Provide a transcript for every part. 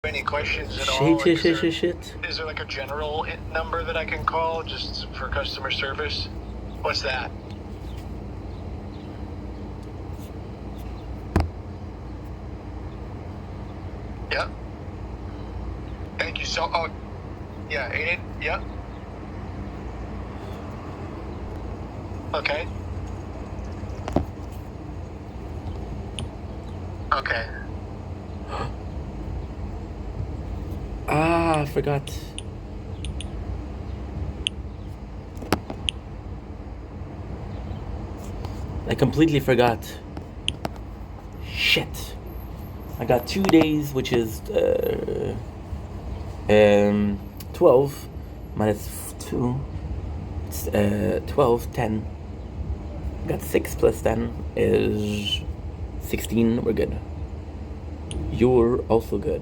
any questions at Shit, all? shit, shit, shit, shit. Is there like a general number that I can call just for customer service? What's that? Yep. Thank you so. Oh, yeah. 88. Yep. Okay. Okay. Ah, I forgot. I completely forgot. Shit. I got 2 days, which is 12 minus 2. It's 12, 10. I got 6 plus 10 is 16. We're good. You're also good.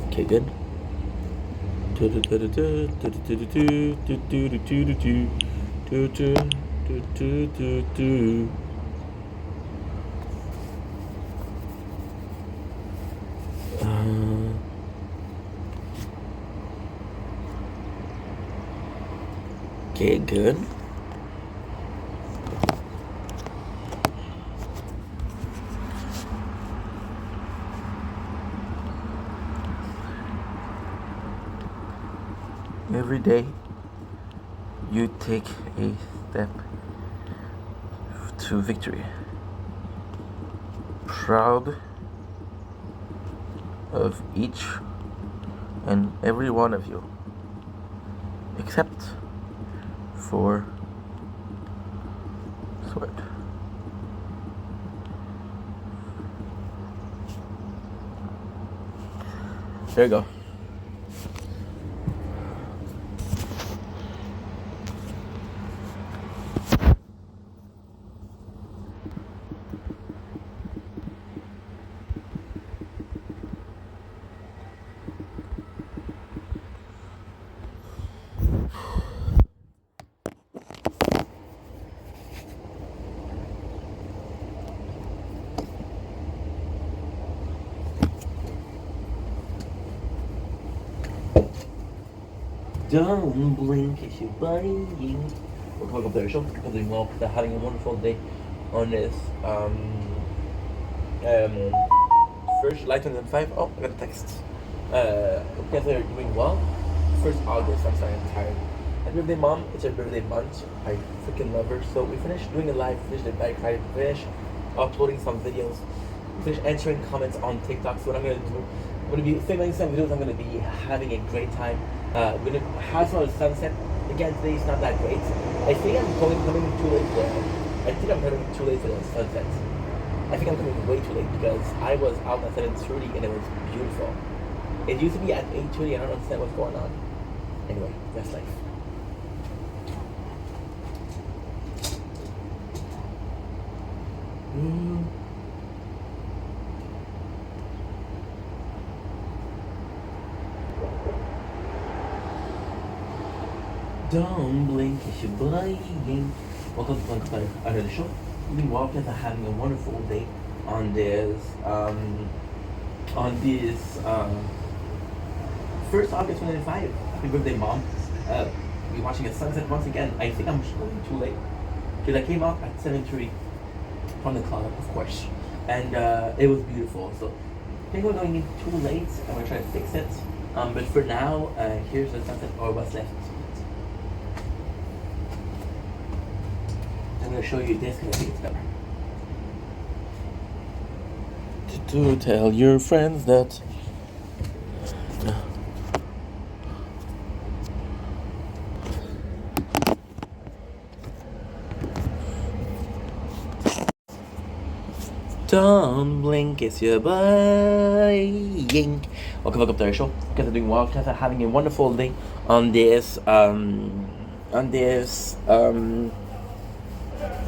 Okay, good. Okay, good. Every day you take a step to victory. Proud of each and every one of you, except for Sweat. There you go. Don't blink if you're buying. Welcome to the show. I'm doing well. They're having a wonderful day on this first July 2005. Oh, I got a text. Hope you guys are doing well. 1st August. I'm sorry, I'm tired. Happy birthday, Mom. It's her birthday month. I freaking love her. So we finished doing a live. Finished the bike ride. Finished uploading some videos. Finished answering comments on TikTok. So what I'm gonna do, I'm gonna be filming some videos. I'm gonna be having a great time. We're gonna have some sunset. Again, today is not that great. I think I'm coming too late for it. I think I'm coming too late for the sunset. I think I'm coming way too late because I was out at 7:30 and it was beautiful. It used to be at 8:30. I don't understand what's going on. Anyway, that's life. Don't blink if you're buying. Welcome to another show. Meanwhile, guys are having a wonderful day on this 1st August 2005. Happy birthday, Mom. We're watching a sunset once again. I think I'm going too late because I came out at 7:30 from the club, of course, and it was beautiful. So I think we're going in too late. I'm gonna try to fix it. But for now, here's the sunset or what's left. I'm going to show you this because I think it's better. To tell your friends that don't blink, it's your buying. Welcome to our show. You guys are doing well. You guys are having a wonderful day on this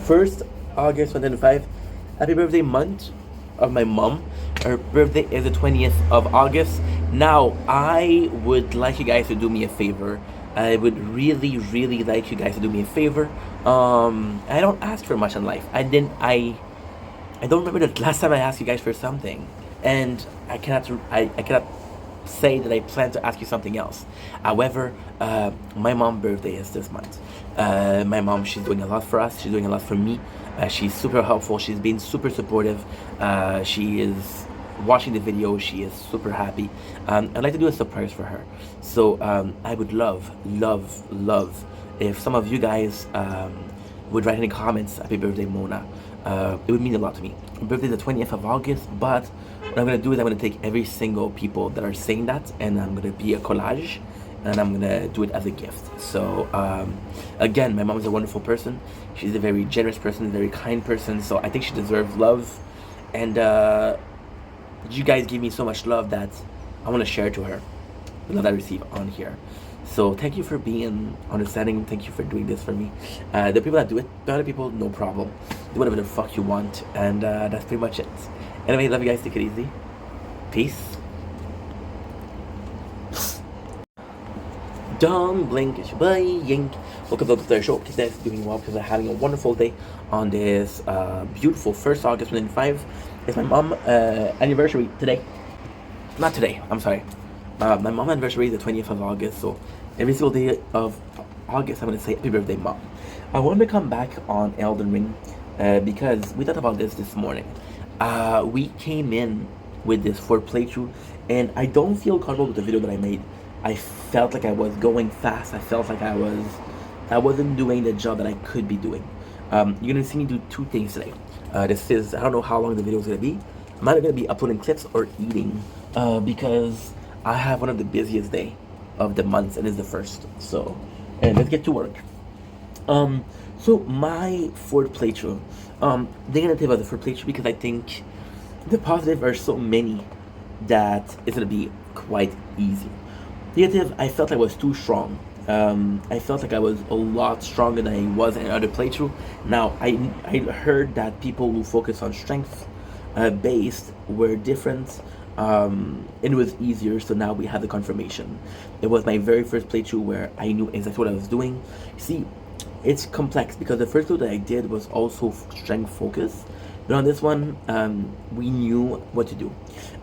1st August 2005. Happy birthday month of my mom. Her birthday is the 20th of August. Now, I would like you guys to do me a favor. I would really, really like you guys to do me a favor. I don't ask for much in life. I don't remember the last time I asked you guys for something. and I cannot say that I plan to ask you something else. However, my mom's birthday is this month. My mom, she's doing a lot for us. She's doing a lot for me. She's super helpful. She's been super supportive. She is watching the video. She is super happy. I'd like to do a surprise for her. So I would love, love, love if some of you guys would write in the comments, "Happy birthday, Mona." It would mean a lot to me. My birthday is the 20th of August, but what I'm gonna do is I'm gonna take every single people that are saying that, and I'm gonna be a collage, and I'm gonna do it as a gift. So again, my mom is a wonderful person. She's a very generous person, a very kind person. So I think she deserves love, and you guys give me so much love that I want to share to her, the love I receive on here. So thank you for being understanding. Thank you for doing this for me. The people that do it, the other people, no problem. Do whatever the fuck you want, and that's pretty much it. Anyway, love you guys. Take it easy. Peace. Don't blink, it's your boy Yink. Welcome to the show. Today is doing well because I'm having a wonderful day on this beautiful 1st August 2005. It's my mom anniversary today. Not today, I'm sorry. My mom anniversary is the 20th of August, so every single day of August I'm going to say happy birthday, mom. I wanted to come back on Elden Ring because we thought about this morning. We came in with this for playthrough, and I don't feel comfortable with the video that I made. I felt like I was going fast. I felt like I wasn't doing the job that I could be doing. You're gonna see me do two things today. This is, I don't know how long the video is gonna be. I'm either gonna be uploading clips or eating because I have one of the busiest day of the month, and it's the first. So, and let's get to work. So my fourth playthrough. They're gonna tell about the fourth playthrough because I think the positive are so many that it's gonna be quite easy. Negative, I felt I was too strong. I felt like I was a lot stronger than I was in other playthrough. Now, I heard that people who focus on strength based were different. It was easier, so now we have the confirmation. It was my very first playthrough where I knew exactly what I was doing. See, it's complex because the first playthrough that I did was also strength focused. But on this one, we knew what to do.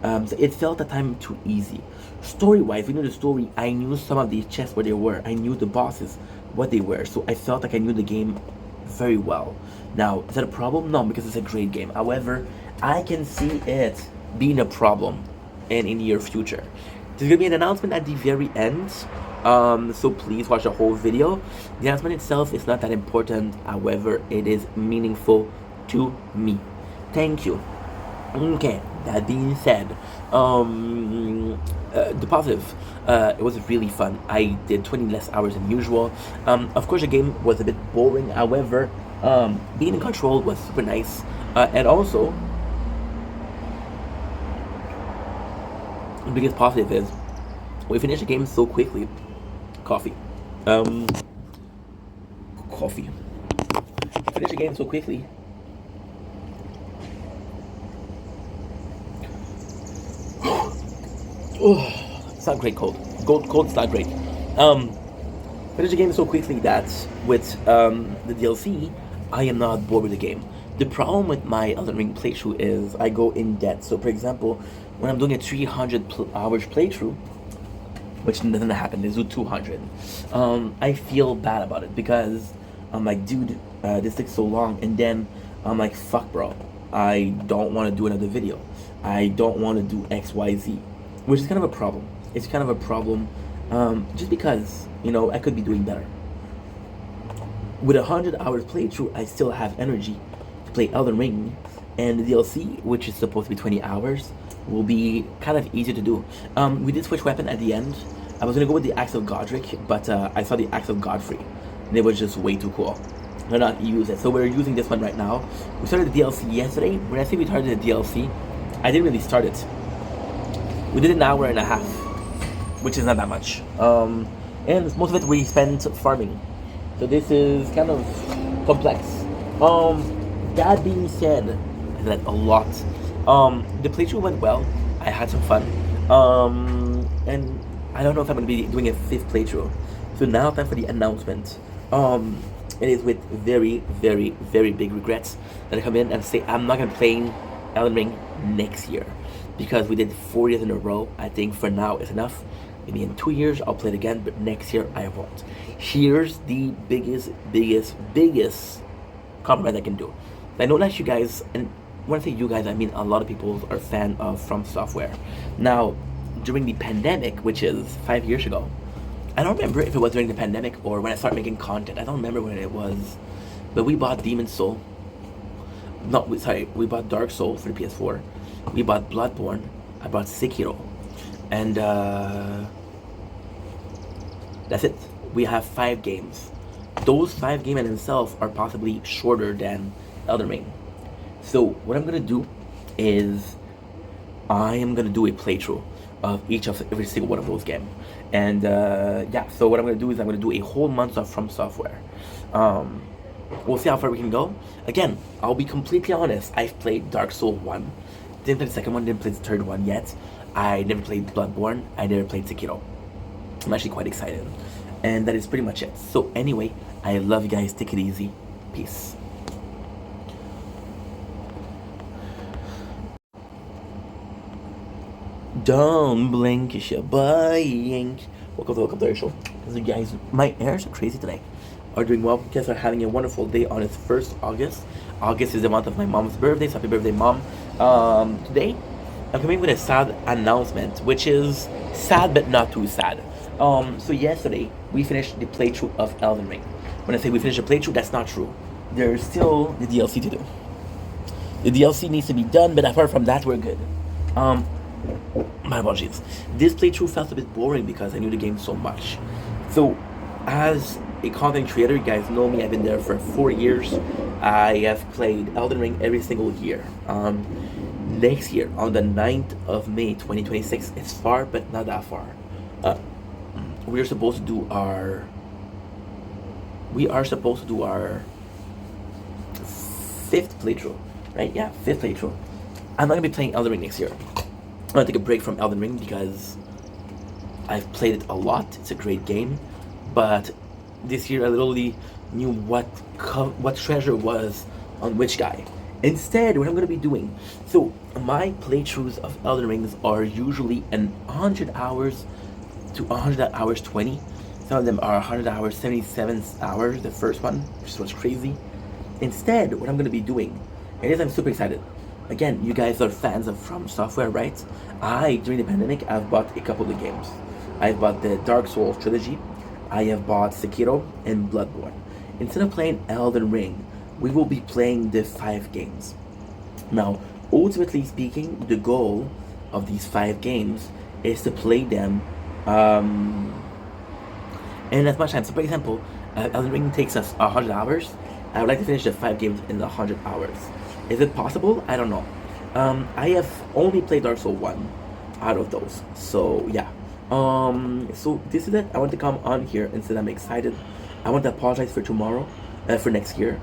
So it felt at time too easy. Story-wise, we knew the story. I knew some of these chests where they were. I knew the bosses, what they were. So I felt like I knew the game very well. Now, is that a problem? No, because it's a great game. However, I can see it being a problem in the near future. There's gonna be an announcement at the very end. So please watch the whole video. The announcement itself is not that important. However, it is meaningful to me. Thank you. Okay, that being said, the positive, it was really fun. I did 20 less hours than usual. Of course, the game was a bit boring. However, being in control was super nice. And also, the biggest positive is we finished the game so quickly. Coffee. Coffee. Finished the game so quickly. It's not great cold. Cold's not great. Finish the game so quickly that with the DLC, I am not bored with the game. The problem with my Elden Ring playthrough is I go in depth. So for example, when I'm doing a 300 hours playthrough, which doesn't happen, they do 200. I feel bad about it because I'm like, dude, this takes so long, and then I'm like, fuck, bro, I don't want to do another video. I don't want to do X, Y, Z. Which is kind of a problem. It's kind of a problem, just because, you know, I could be doing better. With 100 hours playthrough, I still have energy to play Elden Ring, and the DLC, which is supposed to be 20 hours, will be kind of easy to do. We did switch weapon at the end. I was gonna go with the Axe of Godric, but I saw the Axe of Godfrey, and it was just way too cool. Why not use it? So we're using this one right now. We started the DLC yesterday. When I say we started the DLC, I didn't really start it. We did an hour and a half, which is not that much. And most of it we spent farming. So this is kind of complex. That being said, I did that a lot. The playthrough went well. I had some fun. And I don't know if I'm going to be doing a 5th playthrough. So now time for the announcement. It is with very, very, very big regrets that I come in and say I'm not going to play Elden Ring next year. because we did 4 years in a row. I think for now it's enough. Maybe in 2 years I'll play it again, but next year I won't. Here's the biggest compliment I can do. I know that you guys, and when I say you guys, I mean a lot of people are fan of From Software. Now, during the pandemic, which is 5 years ago, I don't remember if it was during the pandemic or when I started making content. I don't remember when it was, but we bought Demon Soul. We bought Dark Soul for the PS4. We bought Bloodborne. I bought Sekiro, and that's it. We have 5 games. Those 5 games in themselves are possibly shorter than Elden Ring. So what I'm gonna do is I am gonna do a playthrough of every single one of those games. And yeah, so what I'm gonna do is I'm gonna do a whole month of From Software. We'll see how far we can go. Again, I'll be completely honest. I've played Dark Souls 1. Didn't play the second one, didn't play the third one yet. I never played Bloodborne. I never played Sekiro. I'm actually quite excited. And that is pretty much it. So anyway, I love you guys. Take it easy. Peace. Don't blink, it's your buying. Welcome to our show. So you guys, my ears are crazy today. Are doing well. Guys are having a wonderful day on its 1st August. August is the month of my mom's birthday, so happy birthday, Mom. Today, I'm coming with a sad announcement, which is sad but not too sad. So yesterday, we finished the playthrough of Elden Ring. When I say we finished the playthrough, that's not true. There's still the DLC to do. The DLC needs to be done, but apart from that, we're good. My apologies. This playthrough felt a bit boring because I knew the game so much. So, as a content creator, you guys know me, I've been there for 4 years. I have played Elden Ring every single year. Next year, on the 9th of May 2026, it's far, but not that far. We are supposed to do our 5th playthrough, right? Yeah, 5th playthrough. I'm not gonna be playing Elden Ring next year. I'm gonna take a break from Elden Ring because I've played it a lot. It's a great game, but this year I literally knew what treasure was on which guy. Instead, what I'm gonna be doing, so my playthroughs of Elden Rings are usually 100 hours to 100 hours 20. Some of them are 100 hours, 77 hours, the first one, which was crazy. Instead, what I'm gonna be doing, and yes, I'm super excited. Again, you guys are fans of From Software, right? During the pandemic, I've bought a couple of games. I've bought the Dark Souls trilogy. I have bought Sekiro and Bloodborne. Instead of playing Elden Ring, we will be playing the 5 games. Now, ultimately speaking, the goal of these 5 games is to play them in as much time. So, for example, Elden Ring takes us 100 hours. I would like to finish the 5 games in the 100 hours. Is it possible? I don't know. I have only played Dark Souls 1 out of those. So, yeah. So this is it. I want to come on here and say I'm excited. I want to apologize for tomorrow, for next year.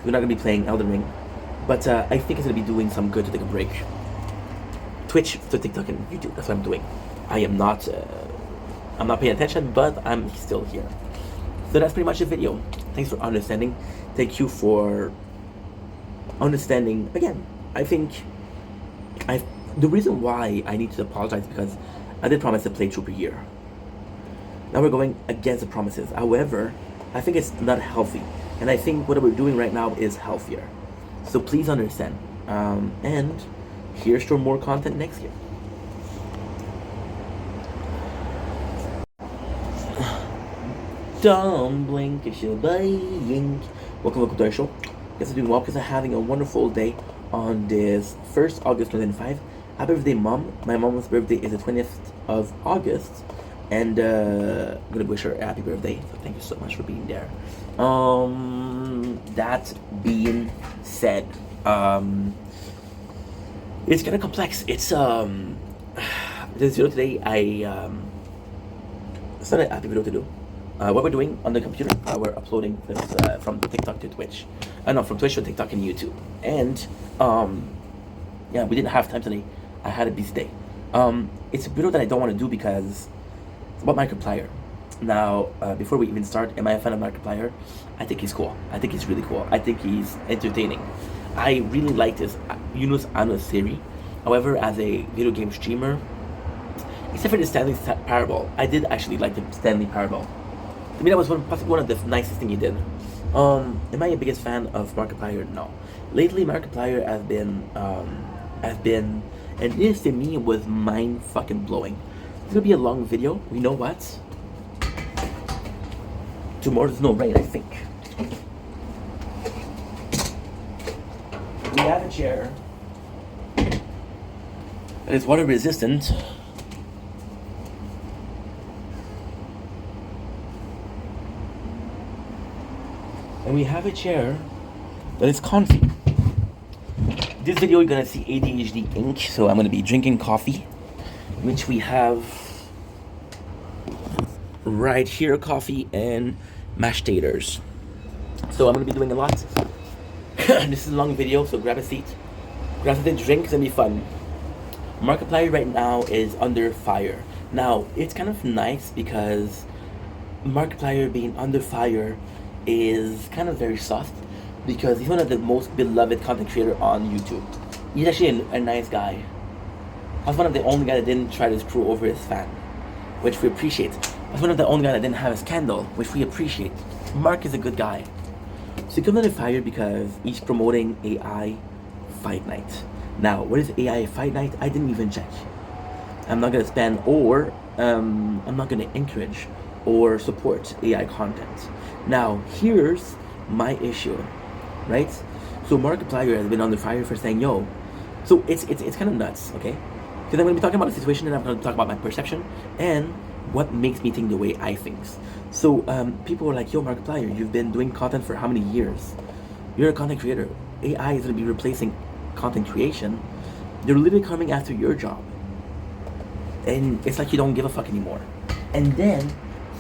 We're not going to be playing Elden Ring. But I think it's going to be doing some good to take a break. Twitch, to TikTok, and YouTube. That's what I'm doing. I'm not paying attention, but I'm still here. So that's pretty much the video. Thanks for understanding. Thank you for understanding. Again, I think the reason why I need to apologize is because I did promise to play through per year. Now we're going against the promises. However, I think it's not healthy. And I think what we're doing right now is healthier. So please understand. And here's for more content next year. Don't blink, it's your buying. Welcome to our show. Guys are doing well because I'm having a wonderful day on this 1st August 2005. Happy birthday, Mom. My mom's birthday is the 20th of August. And I'm gonna wish her a happy birthday. So thank you so much for being there. That being said, it's kind of complex. It's this video today, it's not a happy video to do. What we're doing on the computer, we're uploading this from TikTok to Twitch. No, from Twitch to TikTok and YouTube. And yeah, we didn't have time today. I had a busy day. It's a video that I don't want to do because it's about Markiplier. Now, before we even start, am I a fan of Markiplier? I think he's cool. I think he's really cool. I think he's entertaining. I really like this Yunus Anosiri. However, as a video game streamer, except for the Stanley Parable, I did actually like the Stanley Parable. To me, that was possibly one of the nicest thing he did. Am I a biggest fan of Markiplier? No. Lately, Markiplier has been, and this to me was mind fucking blowing. It's gonna be a long video. You know what? Tomorrow there's no rain, I think. We have a chair that is water resistant. And we have a chair that is comfy. This video you're gonna see ADHD Inc. So I'm gonna be drinking coffee, which we have right here, coffee and mashed taters. So I'm gonna be doing a lot. This is a long video, so grab a seat, grab something to drink, it's gonna be fun. Markiplier right now is under fire. Now, it's kind of nice because Markiplier being under fire is kind of very soft because he's one of the most beloved content creator on YouTube. He's actually a nice guy. I was one of the only guys that didn't try to screw over his fan, which we appreciate. I was one of the only guys that didn't have a scandal, which we appreciate. Mark is a good guy. So he comes under fire because he's promoting AI Fight Night. Now, what is AI Fight Night? I didn't even check. I'm not gonna spend or I'm not gonna encourage or support AI content. Now, here's my issue, right? So Markiplier has been under fire for saying, yo, so it's kind of nuts, okay? Because I'm gonna be talking about the situation and I'm gonna talk about my perception and what makes me think the way I think. So people are like, yo, Markiplier, you've been doing content for how many years? You're a content creator. AI is gonna be replacing content creation. They're literally coming after your job. And it's like you don't give a fuck anymore. And then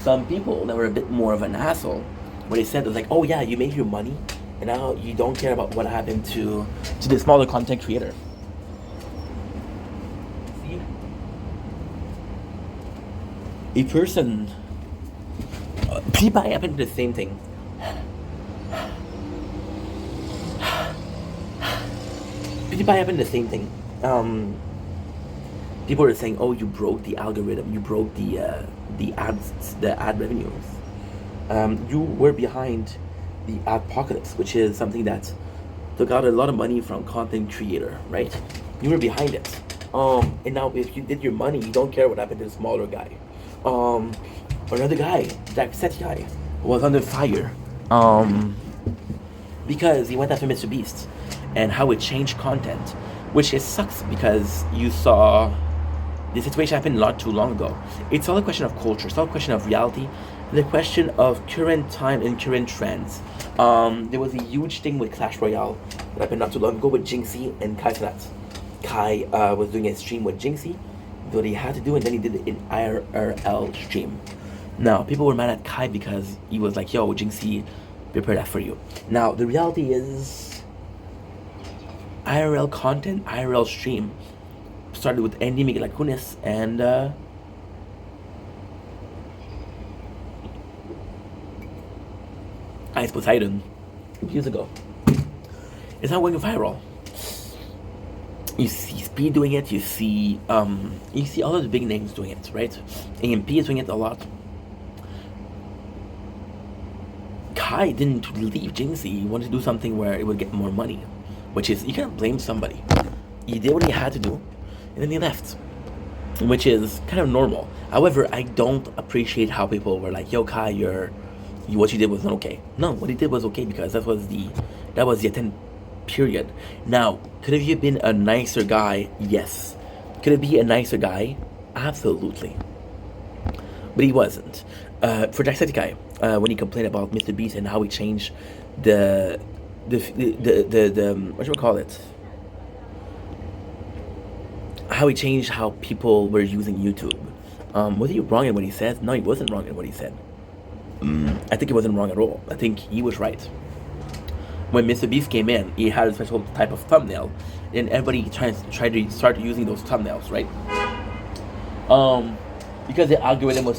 some people that were a bit more of an asshole, what they said was like, oh yeah, you made your money and now you don't care about what happened to the smaller content creator. See? A person PewDiePie happened to the same thing. PewDiePie happened to the same thing. People are saying, "Oh, you broke the algorithm. You broke the ad revenues. You were behind the adpocalypse, which is something that took out a lot of money from content creator, right? You were behind it. And now if you did your money, you don't care what happened to the smaller guy. Another guy, Jacksepticeye, was under fire. Because he went after Mr. Beast and how it changed content, which it sucks because you saw the situation happened not too long ago. It's all a question of culture. It's all a question of reality. The question of current time and current trends. There was a huge thing with Clash Royale that happened not too long ago with Jinxie and Kai Cenat. Kai was doing a stream with Jinxie, what he had to do, and then he did it in IRL stream. Now, people were mad at Kai because he was like, yo, Jinxie, prepare that for you. Now, the reality is IRL content, IRL stream started with Andy Miguelacunis and Ice Poseidon years ago. It's not going viral. You see Speed doing it, you see all of the big names doing it, right? AMP is doing it a lot. Kai didn't leave Jinxie. He wanted to do something where it would get more money, which is, you can't blame somebody. He did what he had to do, and then he left, which is kind of normal. However, I don't appreciate how people were like, yo, Kai, what you did was not okay. No, what he did was okay because that was the attempt, period. Now, could have you been a nicer guy? Yes. Could it be a nicer guy? Absolutely. But he wasn't. For Jacksepticeye, when he complained about Mr. Beast and how he changed the what should we call it? How he changed how people were using YouTube. Was he wrong in what he said? No, he wasn't wrong in what he said. I think he wasn't wrong at all. I think he was right. When Mr. Beast came in, he had a special type of thumbnail, and everybody tried to start using those thumbnails, right? Because the algorithm was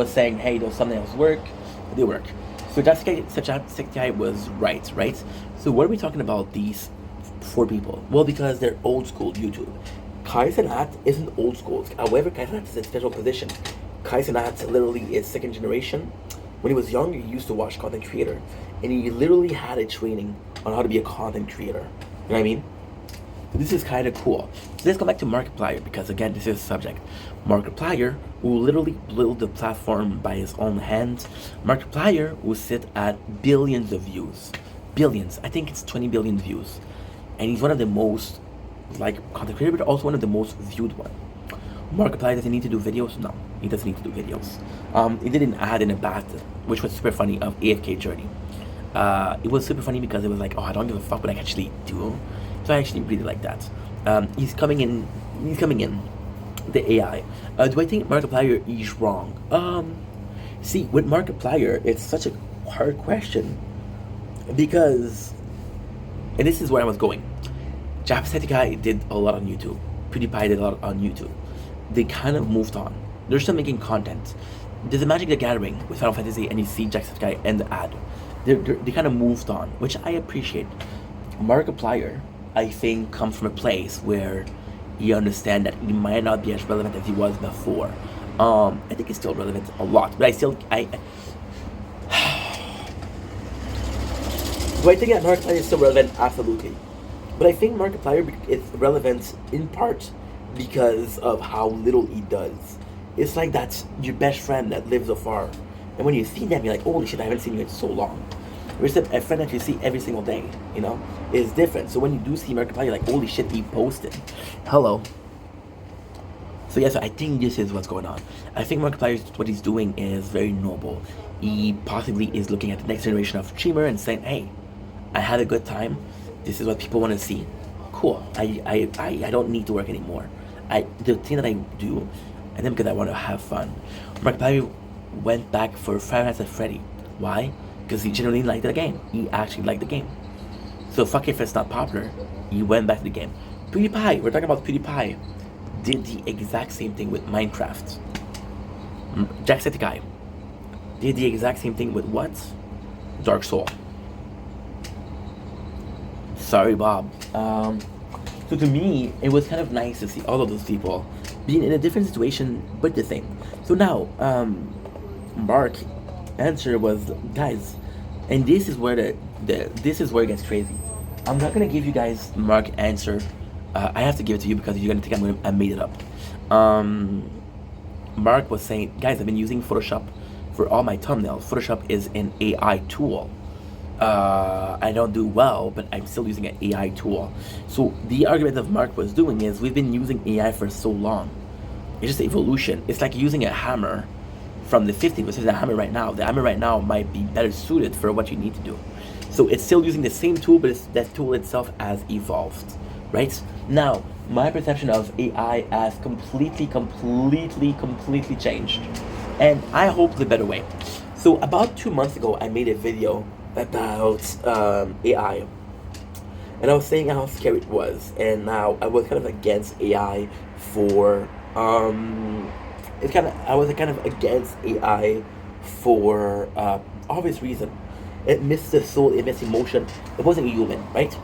saying, hey, those thumbnails work, they work. So Jacksepticeye was right? So what are we talking about? These 4 people? Well, because they're old school YouTube. Kai Cenat isn't old school. However, Kai Cenat is a special position. Kai Cenat literally is second generation. When he was young, he used to watch content creator, and he literally had a training on how to be a content creator. You know what I mean? So this is kind of cool. So let's go back to Markiplier, because again, this is the subject. Markiplier will literally build the platform by his own hands. Markiplier will sit at billions of views. Billions. I think it's 20 billion views. And he's one of the most, like, content creator, but also one of the most viewed one. Markiplier doesn't need to do videos? No, he doesn't need to do videos. He did an ad in a bat, which was super funny, of AFK Journey. It was super funny because it was like, oh, I don't give a fuck what I can actually do. So I actually really like that. He's coming in, the AI. Do I think Markiplier is wrong? See, with Markiplier, it's such a hard question, because, and this is where I was going. Jacksepticeye did a lot on YouTube. PewDiePie did a lot on YouTube. They kind of moved on. They're still making content. There's a Magic the Gathering with Final Fantasy, and you see Jacksepticeye and the ad. They kind of moved on, which I appreciate. Markiplier, I think, comes from a place where you understand that he might not be as relevant as he was before. I think he's still relevant a lot, but do I think that Markiplier is still relevant? Absolutely. But I think Markiplier is relevant in part because of how little he does. It's like that's your best friend that lives afar. And when you see them, you're like, holy shit, I haven't seen you in so long. Whereas a friend that you see every single day, you know, is different. So when you do see Markiplier, you're like, holy shit, he posted. Hello. So yeah, so I think this is what's going on. I think Markiplier, what he's doing is very noble. He possibly is looking at the next generation of streamer and saying, hey, I had a good time. This is what people want to see. Cool. I don't need to work anymore. The thing that I do, and then because I want to have fun. Markiplier went back for Five Nights at Freddy. Why? Because he genuinely liked the game. He actually liked the game. So fuck if it's not popular. He went back to the game. PewDiePie, we're talking about PewDiePie, did the exact same thing with Minecraft. Jacksepticeye did the exact same thing with what? Dark Soul. Sorry, Bob. So to me, it was kind of nice to see all of those people being in a different situation, but the same. So now, Mark answer was, guys, and this is where this is where it gets crazy. I'm not gonna give you guys Mark answer. I have to give it to you because you're gonna think I made it up. Mark was saying, guys, I've been using Photoshop for all my thumbnails. Photoshop is an AI tool. I don't do well, but I'm still using an AI tool. So the argument that Mark was doing is, we've been using AI for so long. It's just evolution. It's like using a hammer from the 50s versus a hammer right now. The hammer right now might be better suited for what you need to do. So it's still using the same tool, but that tool itself has evolved, right? Now, my perception of AI has completely changed. And I hope the better way. So about 2 months ago, I made a video about AI. And I was saying how scary it was. And now I was kind of against AI for I was kind of against AI for obvious reason. It missed the soul, it missed emotion. It wasn't human, right?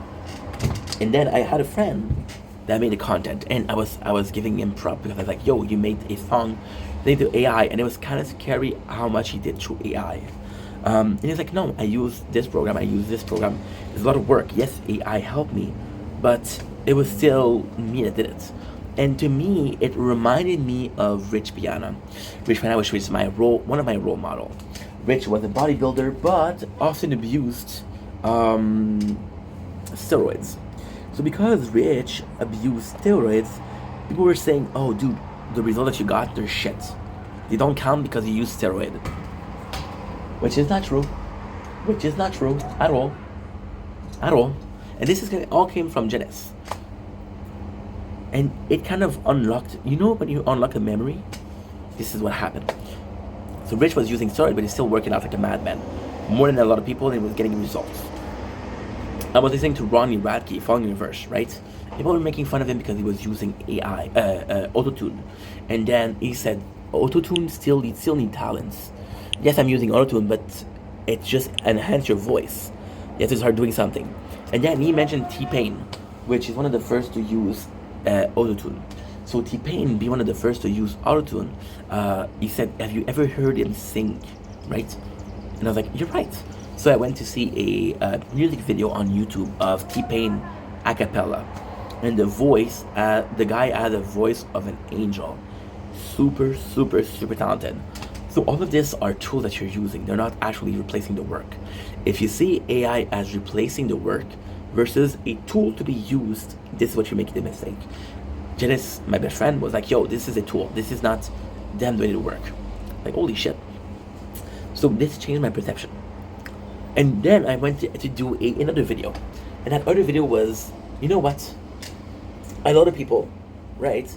And then I had a friend that made the content, and I was giving him prop because I was like, yo, you made a song related to AI, and it was kind of scary how much he did through AI. And he's like, no, I use this program, There's a lot of work. Yes, AI helped me, but it was still me that did it. And to me, it reminded me of Rich Piana. Rich Piana, which was one of my role model. Rich was a bodybuilder, but often abused steroids. So because Rich abused steroids, people were saying, oh, dude, the result that you got, they're shit. They don't count because you used steroid. Which is not true. At all. And this all came from Genesis. And it kind of unlocked, when you unlock a memory, this is what happened. So Rich was using steroid, but he's still working out like a madman. More than a lot of people, and he was getting results. I was listening to Ronnie Radke, Falling Universe, right? People were making fun of him because he was using AI, autotune. And then he said, autotune still need talents. Yes, I'm using autotune, but it just enhances your voice. You have to start doing something. And then he mentioned T-Pain. which is one of the first to use autotune. So T-Pain, be one of the first to use autotune, he said, "Have you ever heard him sing?" Right? And I was like, "You're right." So I went to see a music video on YouTube of T-Pain a cappella, and the guy had a voice of an angel, super, super, super talented. So all of this are tools that you're using. They're not actually replacing the work. If you see AI as replacing the work versus a tool to be used, this is what you're making the mistake. Janice, my best friend, was like, "Yo, this is a tool. This is not them doing the work." Like, holy shit. So this changed my perception. And then I went to do another video. And that other video was, you know what? A lot of people, right,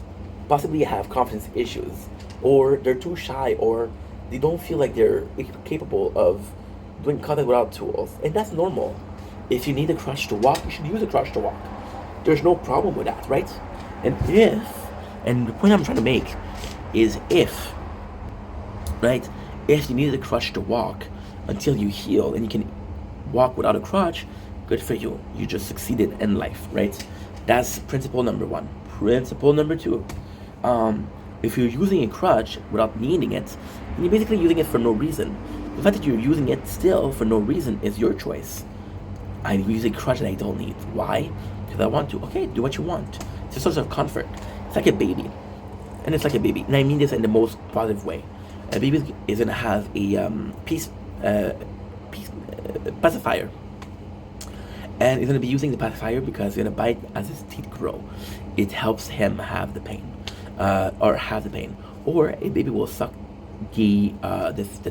possibly have confidence issues, or they're too shy, or they don't feel like they're capable of doing content without tools. And that's normal. If you need a crutch to walk, you should use a crutch to walk. There's no problem with that, right? And the point I'm trying to make is right? If you need a crutch to walk until you heal and you can walk without a crutch, good for you. You just succeeded in life, right? That's principle number one. Principle number two, if you're using a crutch without needing it, then you're basically using it for no reason. The fact that you're using it still for no reason is your choice. I use a crutch that I don't need. Why? Because I want to. Okay, do what you want. It's a source of comfort. It's like a baby. And it's like a baby. And I mean this in the most positive way. A baby is going to have a pacifier. And he's going to be using the pacifier because he's going to bite as his teeth grow. It helps him have the pain. Or have the pain. Or a baby will suck the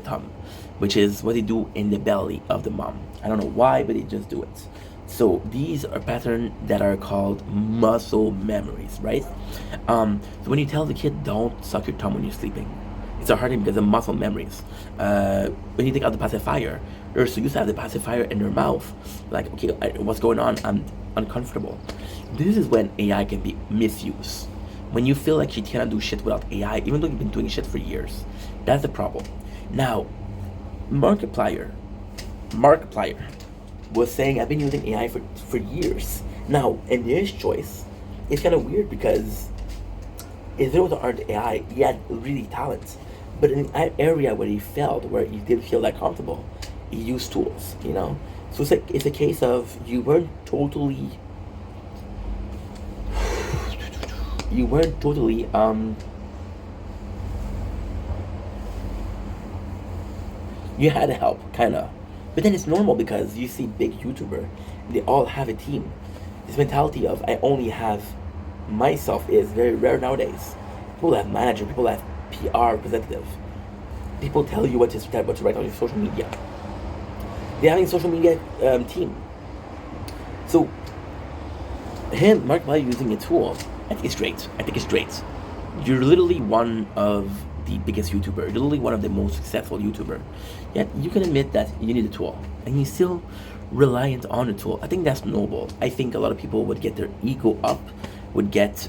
thumb, which is what they do in the belly of the mom. I don't know why, but they just do it. So these are patterns that are called muscle memories, right? So when you tell the kid, don't suck your thumb when you're sleeping, it's a hard thing because of muscle memories. When you take out the pacifier, they're so used to have the pacifier in their mouth, like, okay, what's going on? I'm uncomfortable. This is when AI can be misused. When you feel like you cannot do shit without AI, even though you've been doing shit for years, that's the problem. Now, Markiplier was saying, I've been using AI for years. Now, in his choice, it's kind of weird because if there was an art AI, he had really talent. But in an area where he failed, where he didn't feel that comfortable, he used tools, you know? So it's a case of you weren't totally you had help, kinda. But then it's normal because you see big YouTuber, they all have a team. This mentality of I only have myself is very rare nowadays. People have manager, people have PR representative. People tell you what to write on your social media. They're having a social media team. So Markiplier using a tool, I think it's great. You're literally one of the biggest YouTuber, you're literally one of the most successful YouTuber. Yet you can admit that you need a tool, and you're still reliant on a tool. I think that's noble. I think a lot of people would get their ego up, would get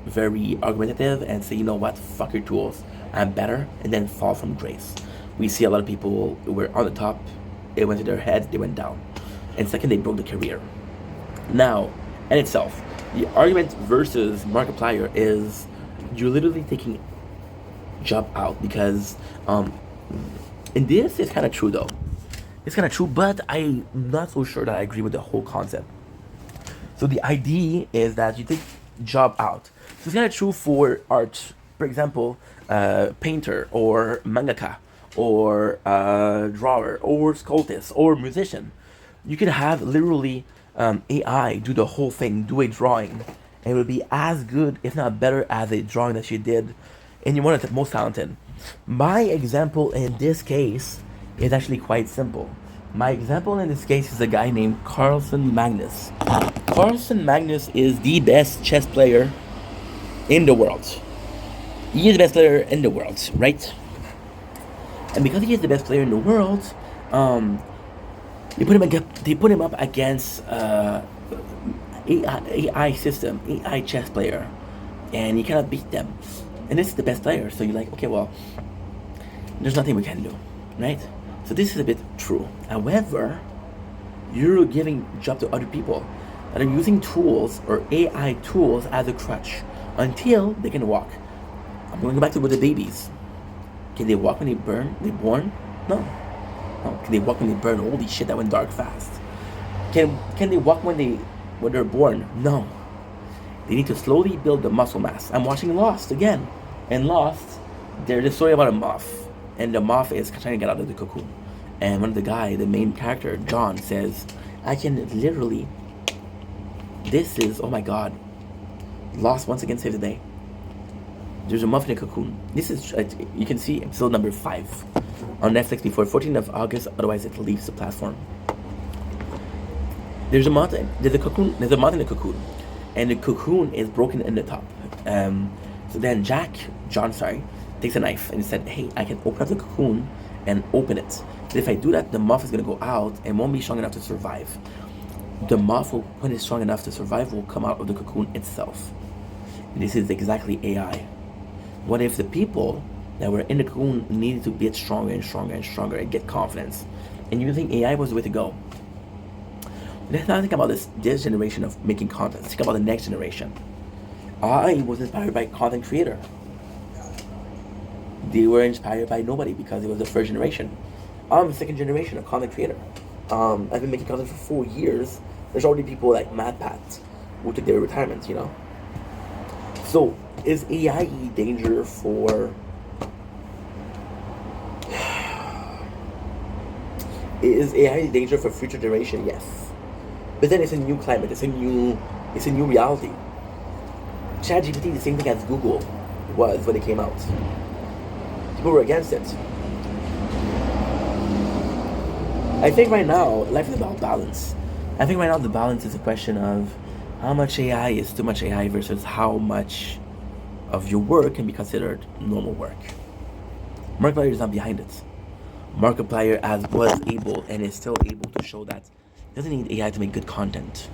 very argumentative and say, you know what, fuck your tools, I'm better, and then fall from grace. We see a lot of people who were on the top, it went to their head, they went down. And second, they broke the career. Now, in itself, the argument versus Markiplier is you're literally taking job out because and this is kind of true though. It's kind of true, but I'm not so sure that I agree with the whole concept. So the idea is that you take job out. So it's kind of true for art. For example, painter or mangaka or drawer or sculptor or musician. You can have literally AI do the whole thing, do a drawing, and it will be as good, if not better, as a drawing that you did, and you're one of the most talented. My example in this case is actually quite simple. My example in this case is a guy named Carlsen Magnus. Carlsen Magnus is the best chess player in the world. He is the best player in the world, right? And because he is the best player in the world, they put him up against AI system, AI chess player, and he cannot beat them. And this is the best player, so you're like, okay, well, there's nothing we can do, right? So this is a bit true. However, you're giving job to other people. that are using tools or AI tools as a crutch until they can walk. I'm going back to with the babies. Can they walk when they born? No. No. Can they walk when they burn? Holy shit, that went dark fast. Can they walk when they're born? No. They need to slowly build the muscle mass. I'm watching Lost again. And Lost, there's a story about a moth. And the moth is trying to get out of the cocoon. And one of the main character, John, says, I can literally, this is, oh my god, Lost once again saved the day. There's a moth in a cocoon. This is, you can see episode number 5 on Netflix before 14th of August, otherwise it leaves the platform. There's a moth in the cocoon, and the cocoon is broken in the top. So then John, takes a knife and said, hey, I can open up the cocoon and open it. But if I do that, the moth is going to go out and won't be strong enough to survive. The moth, when it's strong enough to survive, will come out of the cocoon itself. And this is exactly AI. What if the people that were in the cocoon needed to get stronger and stronger and stronger and get confidence? And you think AI was the way to go? Let's not think about this generation of making content. Let's think about the next generation. I was inspired by content creator. They were inspired by nobody because it was the first generation. I'm the second generation of content creator. I've been making content for 4 years. There's already people like MadPat who took their retirement, you know. So, is AI danger for... Is AI danger for future generation? Yes. But then it's a new climate, it's a new reality. ChatGPT, the same thing as Google was when it came out. People were against it. I think right now, life is about balance. I think right now the balance is a question of how much AI is too much AI versus how much of your work can be considered normal work. Markiplier is not behind it. Markiplier was able and is still able to show that it doesn't need AI to make good content.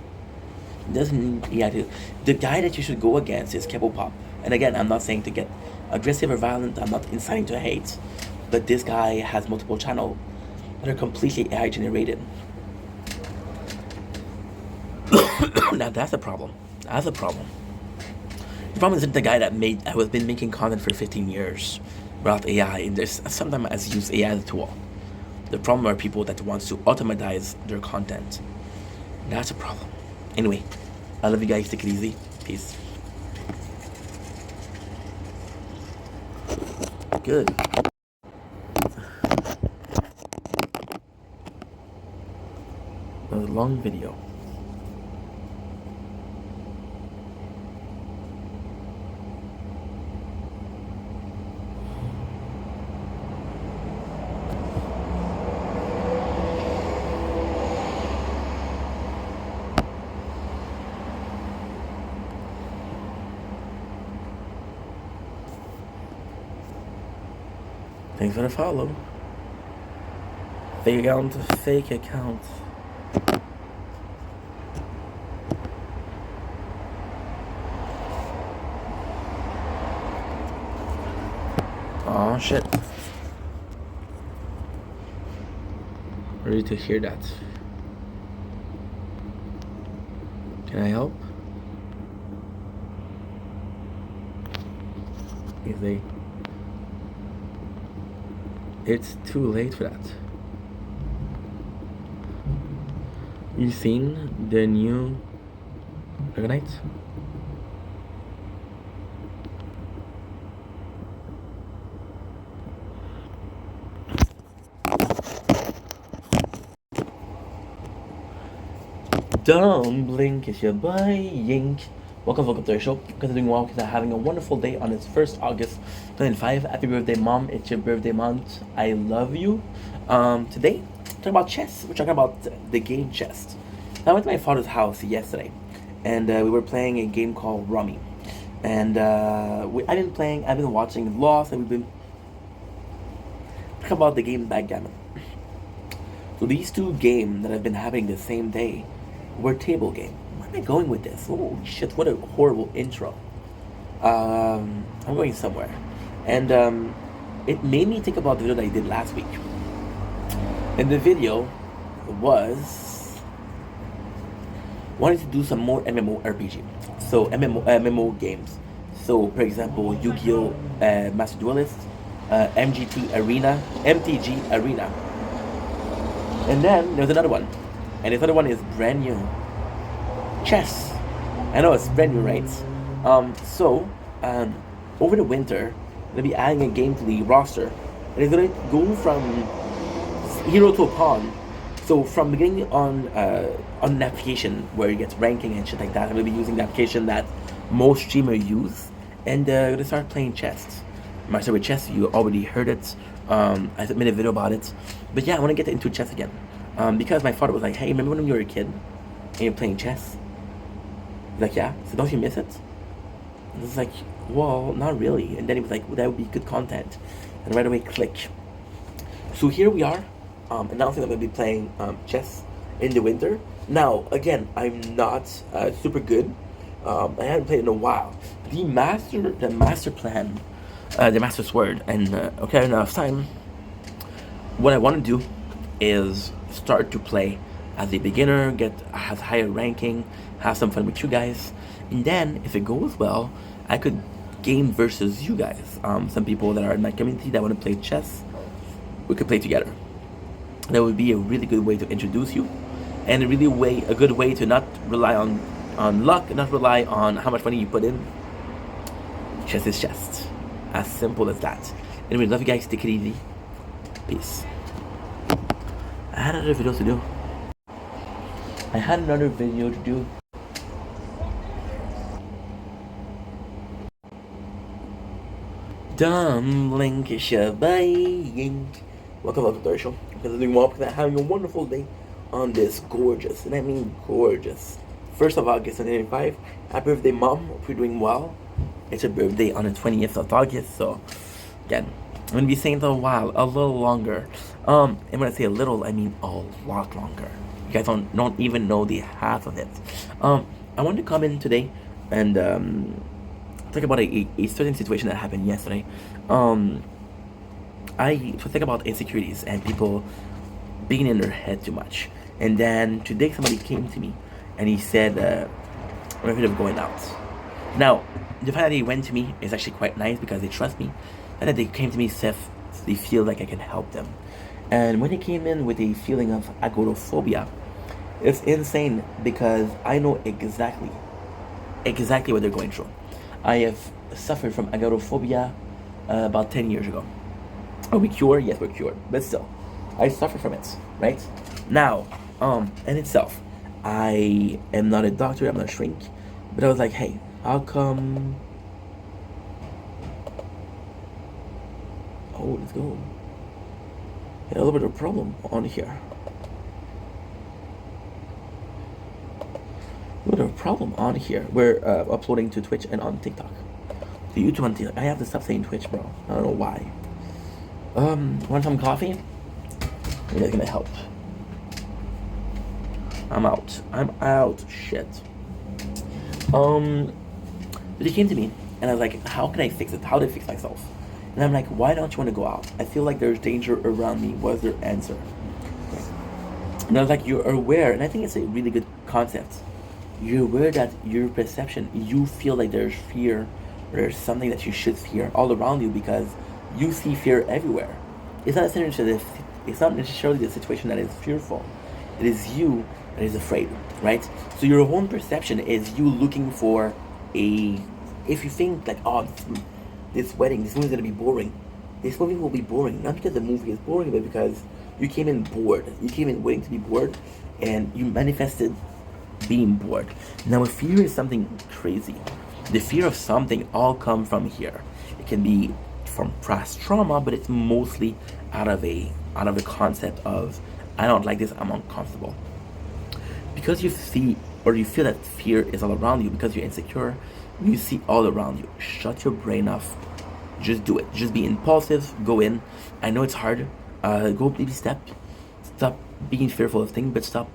It doesn't need AI to... The guy that you should go against is Kebopop. And again, I'm not saying to get aggressive or violent, I'm not inciting to hate. But this guy has multiple channels that are completely AI generated. Now that's a problem. That's a problem. The problem isn't the guy that has been making content for 15 years without AI. And sometimes I use AI as a tool. The problem are people that want to automatize their content. That's a problem. Anyway, I love you guys. Take it easy. Peace. Good. That was a long video. Thanks for the follow. Fake account. Oh shit. Ready to hear that. Can I help? If they... It's too late for that. You seen the new Dragonite? Don't blink, it's your boy Yink. Welcome to our show. Because I'm doing well, because I'm having a wonderful day on this 1st August 2005. Happy birthday, Mom. It's your birthday month. I love you. Today, we're talking about chess. We're talking about the game chess. I went to my father's house yesterday, and we were playing a game called Rummy. And I've been watching Lost, and we've been talking about the game Backgammon. So these two games that I've been having the same day were table game. Where am I going with this? Holy shit, what a horrible intro. I'm going somewhere. And it made me think about the video that I did last week. And the video was wanted to do some more MMORPG. So MMO games. So for example, Yu-Gi-Oh! Master Duelist, MTG Arena, and then there's another one, and this other one is brand new. Chess. I know it's brand new, right? So over the winter, they'll be adding a game to the roster, and it's gonna go from hero to a pawn. So from beginning on an application where you get ranking and shit like that, I'm gonna be using the application that most streamers use, and gonna start playing chess. I start with chess. You already heard it. I made a video about it, but yeah, I want to get into chess again because my father was like, "Hey, remember when you were a kid and you're playing chess?" He's like, "Yeah." So don't you miss it? And I was like, "Well, not really." And then he was like, well, "That would be good content," and right away, click. So here we are. Announcing that I'm going to be playing chess in the winter. Now, again, I'm not super good. I haven't played in a while. The master plan, the master sword, and okay, enough time. What I want to do is start to play as a beginner, have higher ranking, have some fun with you guys, and then if it goes well, I could game versus you guys. Some people that are in my community that want to play chess, we could play together. That would be a really good way to introduce you, and a good way to not rely on luck, not rely on how much money you put in. Chess is chess. As simple as that. Anyway, love you guys. Take it easy. Peace. I had another video to do. Dumbling shabaying. Welcome to our show. Because I'm doing well, because I'm having a wonderful day on this gorgeous, and I mean gorgeous, 1st of August 2025. Happy birthday, Mom. Hope you're doing well. It's her birthday on the 20th of August, so again, I'm going to be saying it a little longer. And when I say a little, I mean a lot longer. You guys don't even know the half of it. I wanted to come in today and talk about a certain situation that happened yesterday. I think about insecurities and people being in their head too much. And then today somebody came to me and he said, I'm afraid of going out. Now, the fact that he went to me is actually quite nice because they trust me. And that they came to me if they feel like I can help them. And when they came in with a feeling of agoraphobia, it's insane because I know exactly what they're going through. I have suffered from agoraphobia about 10 years ago. Are we cured? Yes, we're cured. But still, I suffer from it, right? Now, in itself, I am not a doctor, I'm not a shrink, but I was like, hey, how come... Oh, let's go. A little bit of a problem on here. A little bit of a problem on here. We're uploading to Twitch and on TikTok. So YouTube on TikTok. I have to stop saying Twitch, bro. I don't know why. Want some coffee? That's gonna help. I'm out. Shit. But he came to me and I was like, how can I fix it? How do I fix myself? And I'm like, why don't you want to go out? I feel like there's danger around me. What's their answer? And I was like, you're aware, and I think it's a really good concept. You're aware that your perception, you feel like there's fear, or there's something that you should fear all around you because you see fear everywhere. It's not necessarily the situation that is fearful. It is you that is afraid, right? So your own perception is you looking for if you think like, oh, this movie is gonna be boring. This movie will be boring, not because the movie is boring, but because you came in bored. You came in waiting to be bored, and you manifested being bored. Now, fear is something crazy. The fear of something all come from here. It can be from past trauma, but it's mostly out of a concept of I don't like this, I'm uncomfortable. Because you see or you feel that fear is all around you because you're insecure, you see all around you. Shut your brain off. Just do it. Just be impulsive. Go in. I know it's hard. Go baby step. Stop being fearful of things, but stop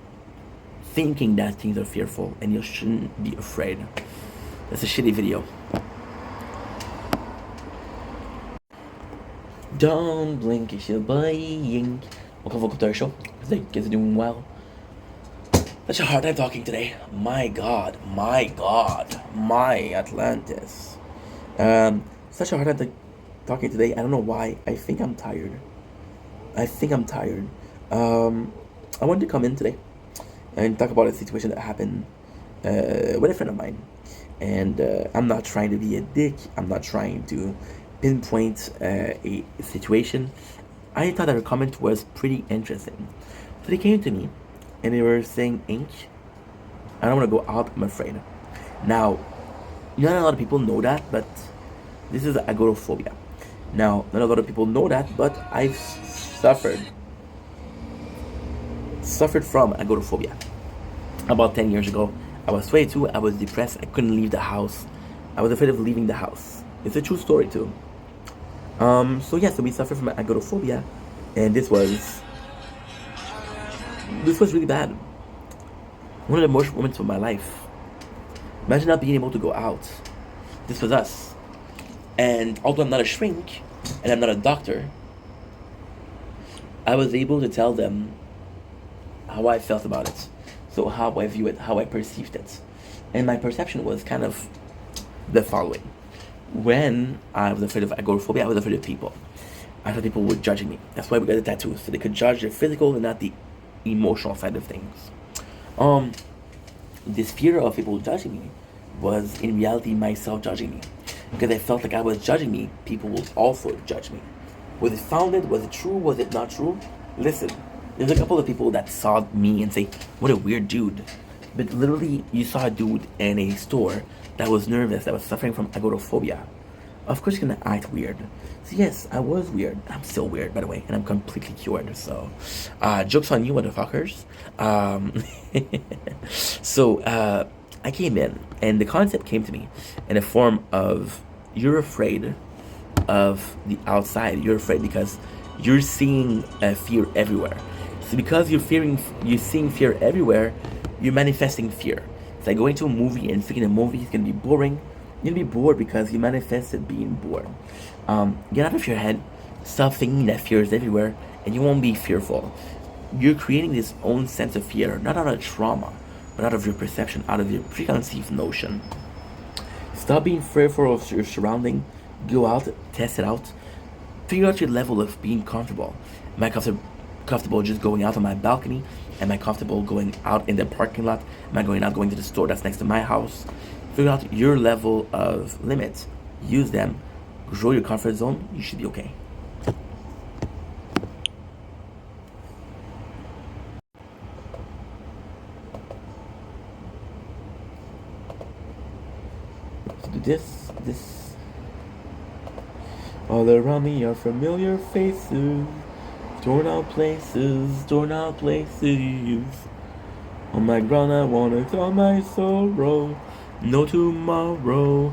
thinking that things are fearful, and you shouldn't be afraid. That's a shitty video. Don't blink if you're buying. Welcome to our show. I think it's doing well. Such a hard time talking today. My God, my God, my Atlantis. Such a hard time talking today. I don't know why. I think I'm tired. I think I'm tired. I wanted to come in today and talk about a situation that happened with a friend of mine. And I'm not trying to be a dick. I'm not trying to pinpoint a situation. I thought that her comment was pretty interesting. So they came to me and they were saying, Ink, I don't want to go out, I'm afraid. Now, not a lot of people know that, but this is agoraphobia. Now, not a lot of people know that, but I've suffered from agoraphobia. About 10 years ago, I was 22, I was depressed, I couldn't leave the house. I was afraid of leaving the house. It's a true story too. So we suffered from agoraphobia, and this was really bad. One of the worst moments of my life. Imagine not being able to go out. This was us. And although I'm not a shrink, and I'm not a doctor, I was able to tell them how I felt about it. So how I view it, how I perceived it. And my perception was kind of the following. When I was afraid of agoraphobia, I was afraid of people. I thought people were judging me. That's why we got the tattoos, so they could judge the physical and not the emotional side of things. This fear of people judging me was in reality myself judging me. Because I felt like I was judging me, people would also judge me. Was it founded? Was it true? Was it not true? Listen, there's a couple of people that saw me and say, what a weird dude. But literally, you saw a dude in a store that was nervous, that was suffering from agoraphobia. Of course you're gonna act weird. So yes, I was weird. I'm still weird, by the way, and I'm completely cured, so... joke's on you, motherfuckers. I came in, and the concept came to me in a form of, you're afraid of the outside. You're afraid because you're seeing fear everywhere. So because you're seeing fear everywhere, you're manifesting fear. It's like going to a movie and thinking a movie is gonna be boring. You're gonna be bored because you manifested being bored. Get out of your head, stop thinking that fear is everywhere, and you won't be fearful. You're creating this own sense of fear, not out of trauma, but out of your perception, out of your preconceived notion. Stop being fearful of your surrounding. Go out, test it out. Figure out your level of being comfortable. Am I comfortable just going out on my balcony? Am I comfortable going out in the parking lot? Am I going to the store that's next to my house? Figure out your level of limits. Use them. Grow your comfort zone. You should be okay. So do this. All around me are familiar faces. Torn out places. On my ground I wanna tell my sorrow. No tomorrow.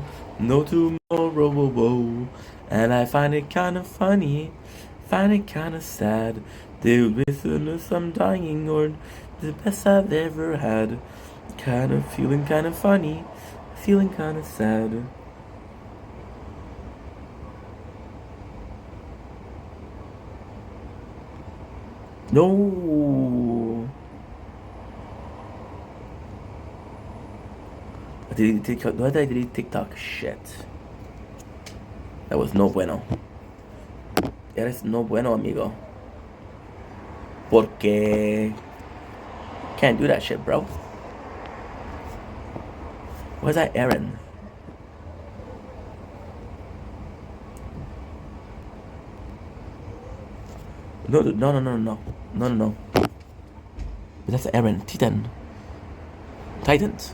And I find it kinda funny. Find it kinda sad. The business I'm dying or the best I've ever had. Kinda feeling kinda funny. Feeling kinda sad. No. Why did I delete TikTok? Shit. That was no bueno. Eres no bueno, amigo. Porque... Can't do that shit, bro. Where's that Aaron? No. But that's Aaron. Titans.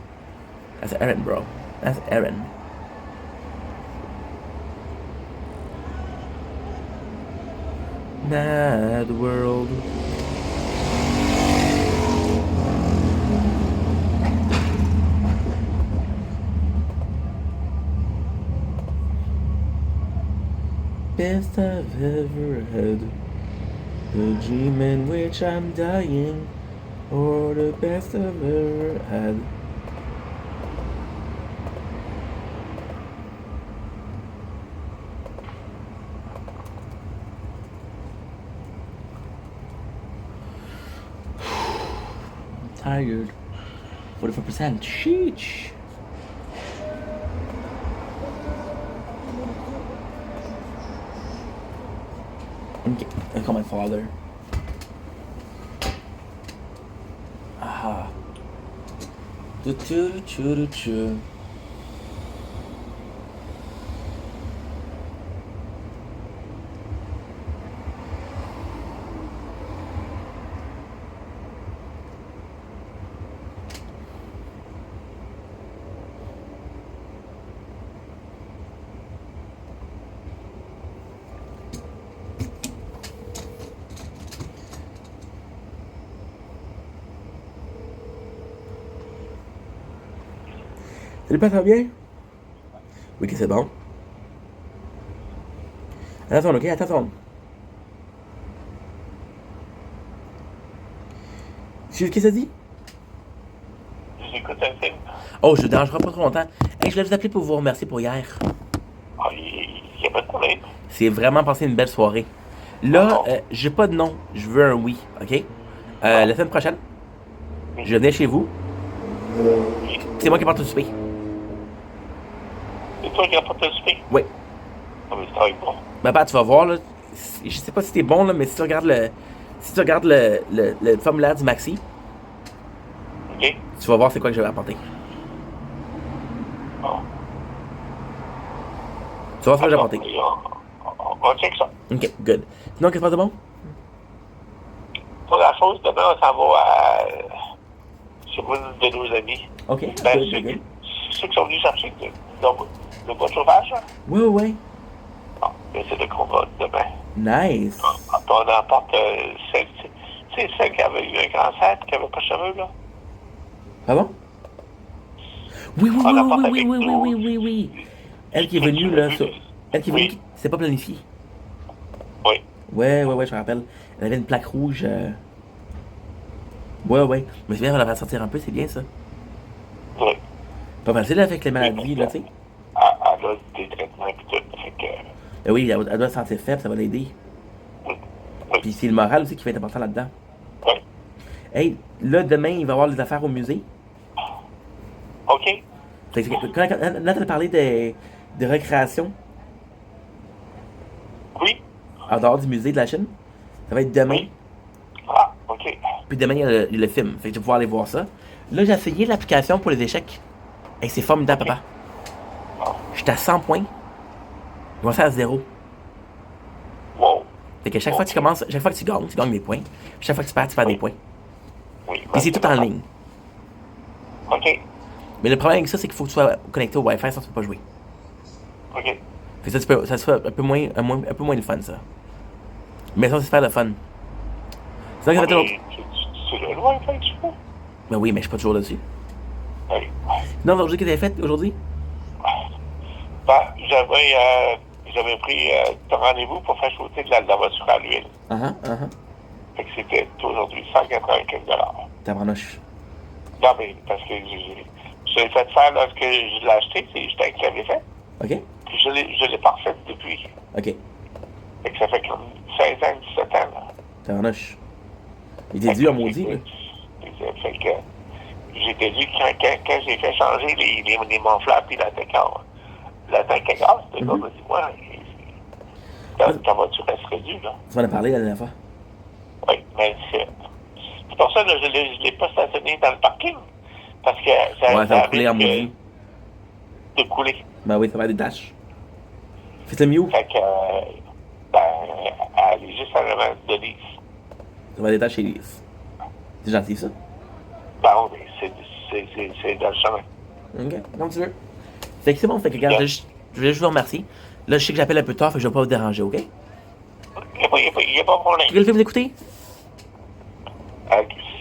That's Aaron, bro. That's Aaron. Mad world. Best I've ever had. The dream in which I'm dying, or the best I've ever had. I'm tired. 44%. Sheesh. Okay, I call my father. Aha. Do. Salut, pas, ça va bien? Oui, que c'est bon. Attention, ok, attention. Qu'est-ce que ça dit? J'écoute un film. Oh, je ne dérangerai pas trop longtemps. Hey, je voulais vous appeler pour vous remercier pour hier. Ah, il n'y a pas de problème. C'est vraiment passé une belle soirée. Là, j'ai pas de nom. Je veux un oui, ok? La semaine prochaine, je venais chez vous. C'est moi qui porte le souper. C'est toi qui apportes le souper? Oui. Ah, mais c'est très bon. Ma part, tu vas voir, là. Je sais pas si t'es bon, là, mais si tu regardes le formulaire du Maxi, OK? tu vas voir c'est quoi que je vais apporter. Bon. Tu vas voir ce que j'ai apporté. On check ça. Ok, good. Sinon, qu'est-ce qui se passe de bon? Pas grand-chose. Demain, on s'en va à... chez une de nos amis. Ok, Ben, good, ceux, good. ceux qui sont venus chercher le bois de chauffage, là. Ouais. Bon, ben, c'est le qu'on va demain. Nice. On emporte celle... C'est celle qui avait eu un cancer et qui avait pas de cheveux, là. Ah bon? Oui. On l'apporte avec nous. Elle qui est venue, là, ça. Elle qui est venue, Oui. c'est pas planifié. Oui. Ouais, je me rappelle. Elle avait une plaque rouge. Ouais. Mais c'est bien, on la faire sortir un peu, c'est bien ça. Oui. Pas facile avec les maladies, là, tu sais. Elle a des traitements et tout. Fait que... Oui, elle doit se sentir faible, ça va l'aider. Oui. Puis c'est le moral aussi qui va être important là-dedans. Oui. Hey, là, demain, il va y avoir des affaires au musée. OK. Fait que, quand Nathan a parlé de récréation Oui. en dehors du musée de la Chine, ça va être demain. Oui. Ah, OK. Puis demain, il y a le film. Fait que je vais pouvoir aller voir ça. Là, j'ai essayé l'application pour les échecs. Hey, c'est formidable, papa. J'étais à 100 points. Je vais à 0. Wow. Fait que chaque fois que tu commences, chaque fois que tu gagnes des points. Chaque fois que tu perds des points. Oui. Puis c'est tout en ligne. OK. Mais le problème avec ça, c'est qu'il faut que tu sois connecté au Wi-Fi, sinon tu peux pas jouer. OK. Fait que ça se fait un peu moins le fun, ça. Mais ça, c'est faire le fun. Sinon, ça fait l'autre. Tu le loin, fait que tu peux? Ben oui, mais je suis pas toujours dessus. Oui. Non, aujourd'hui, qu'est-ce que t'avais fait aujourd'hui? Ben, j'avais pris un rendez-vous pour faire sauter de la voiture à l'huile. Fait que c'était aujourd'hui 195 $. Tabarnouche. Non, mais parce que je l'ai fait faire lorsque je l'ai acheté, c'est Justin qui l'avait fait. OK? Puis je l'ai pas refait depuis. OK. Fait que ça fait comme 16 ans, 17 ans, là. Tabarnouche. Il était dû à maudit, là. Fait que j'étais dû quand j'ai fait changer les monfleurs puis la tank à gaz, le gars m'a dit, ouais, ta voiture resterait due, là. Tu m'en as parlé la dernière fois. Oui, mais c'est pour ça que je ne l'ai pas stationné dans le parking. Parce que Ouais, ça va couler en maudit. De couler. Ben oui, ça va être des tâches. Fais-le mieux. Fait que, elle est juste en avant de Lise. Ça va être des tâches chez Lise. C'est gentil, ça? Bon, mais c'est dans le chemin. OK, comme tu veux. Fait que c'est bon, fait que regarde, je voulais juste vous remercier. Là, je sais que j'appelle un peu tard, fait que je vais pas vous déranger, OK? Il n'y a pas de problème. Quel film vous écoutez?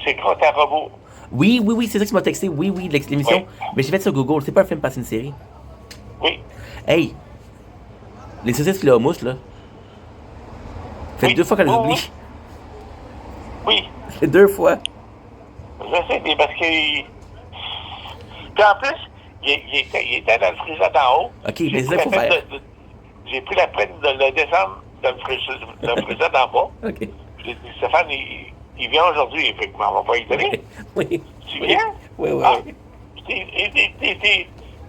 C'est Crotte à robot. Oui, c'est ça que tu m'as texté. Oui, l'émission. Oui. Mais j'ai fait sur Google. C'est pas un film, pas une série. Oui. Hey! Les saucisses le hummus, là. Ça fait Oui. 2 fois qu'elle les oublie. Oui. Ça fait 2 fois. Je sais, mais parce que... Puis en plus, il était dans le frigidaire d'en haut. OK, mais c'est ça qu'il faut faire. J'ai pris la peine de le descendre dans le frigidaire d'en bas. OK. J'ai dit, Stéphane, il vient aujourd'hui, effectivement, on va pas y donner. Oui. Tu viens? Oui, oui, Ah, oui.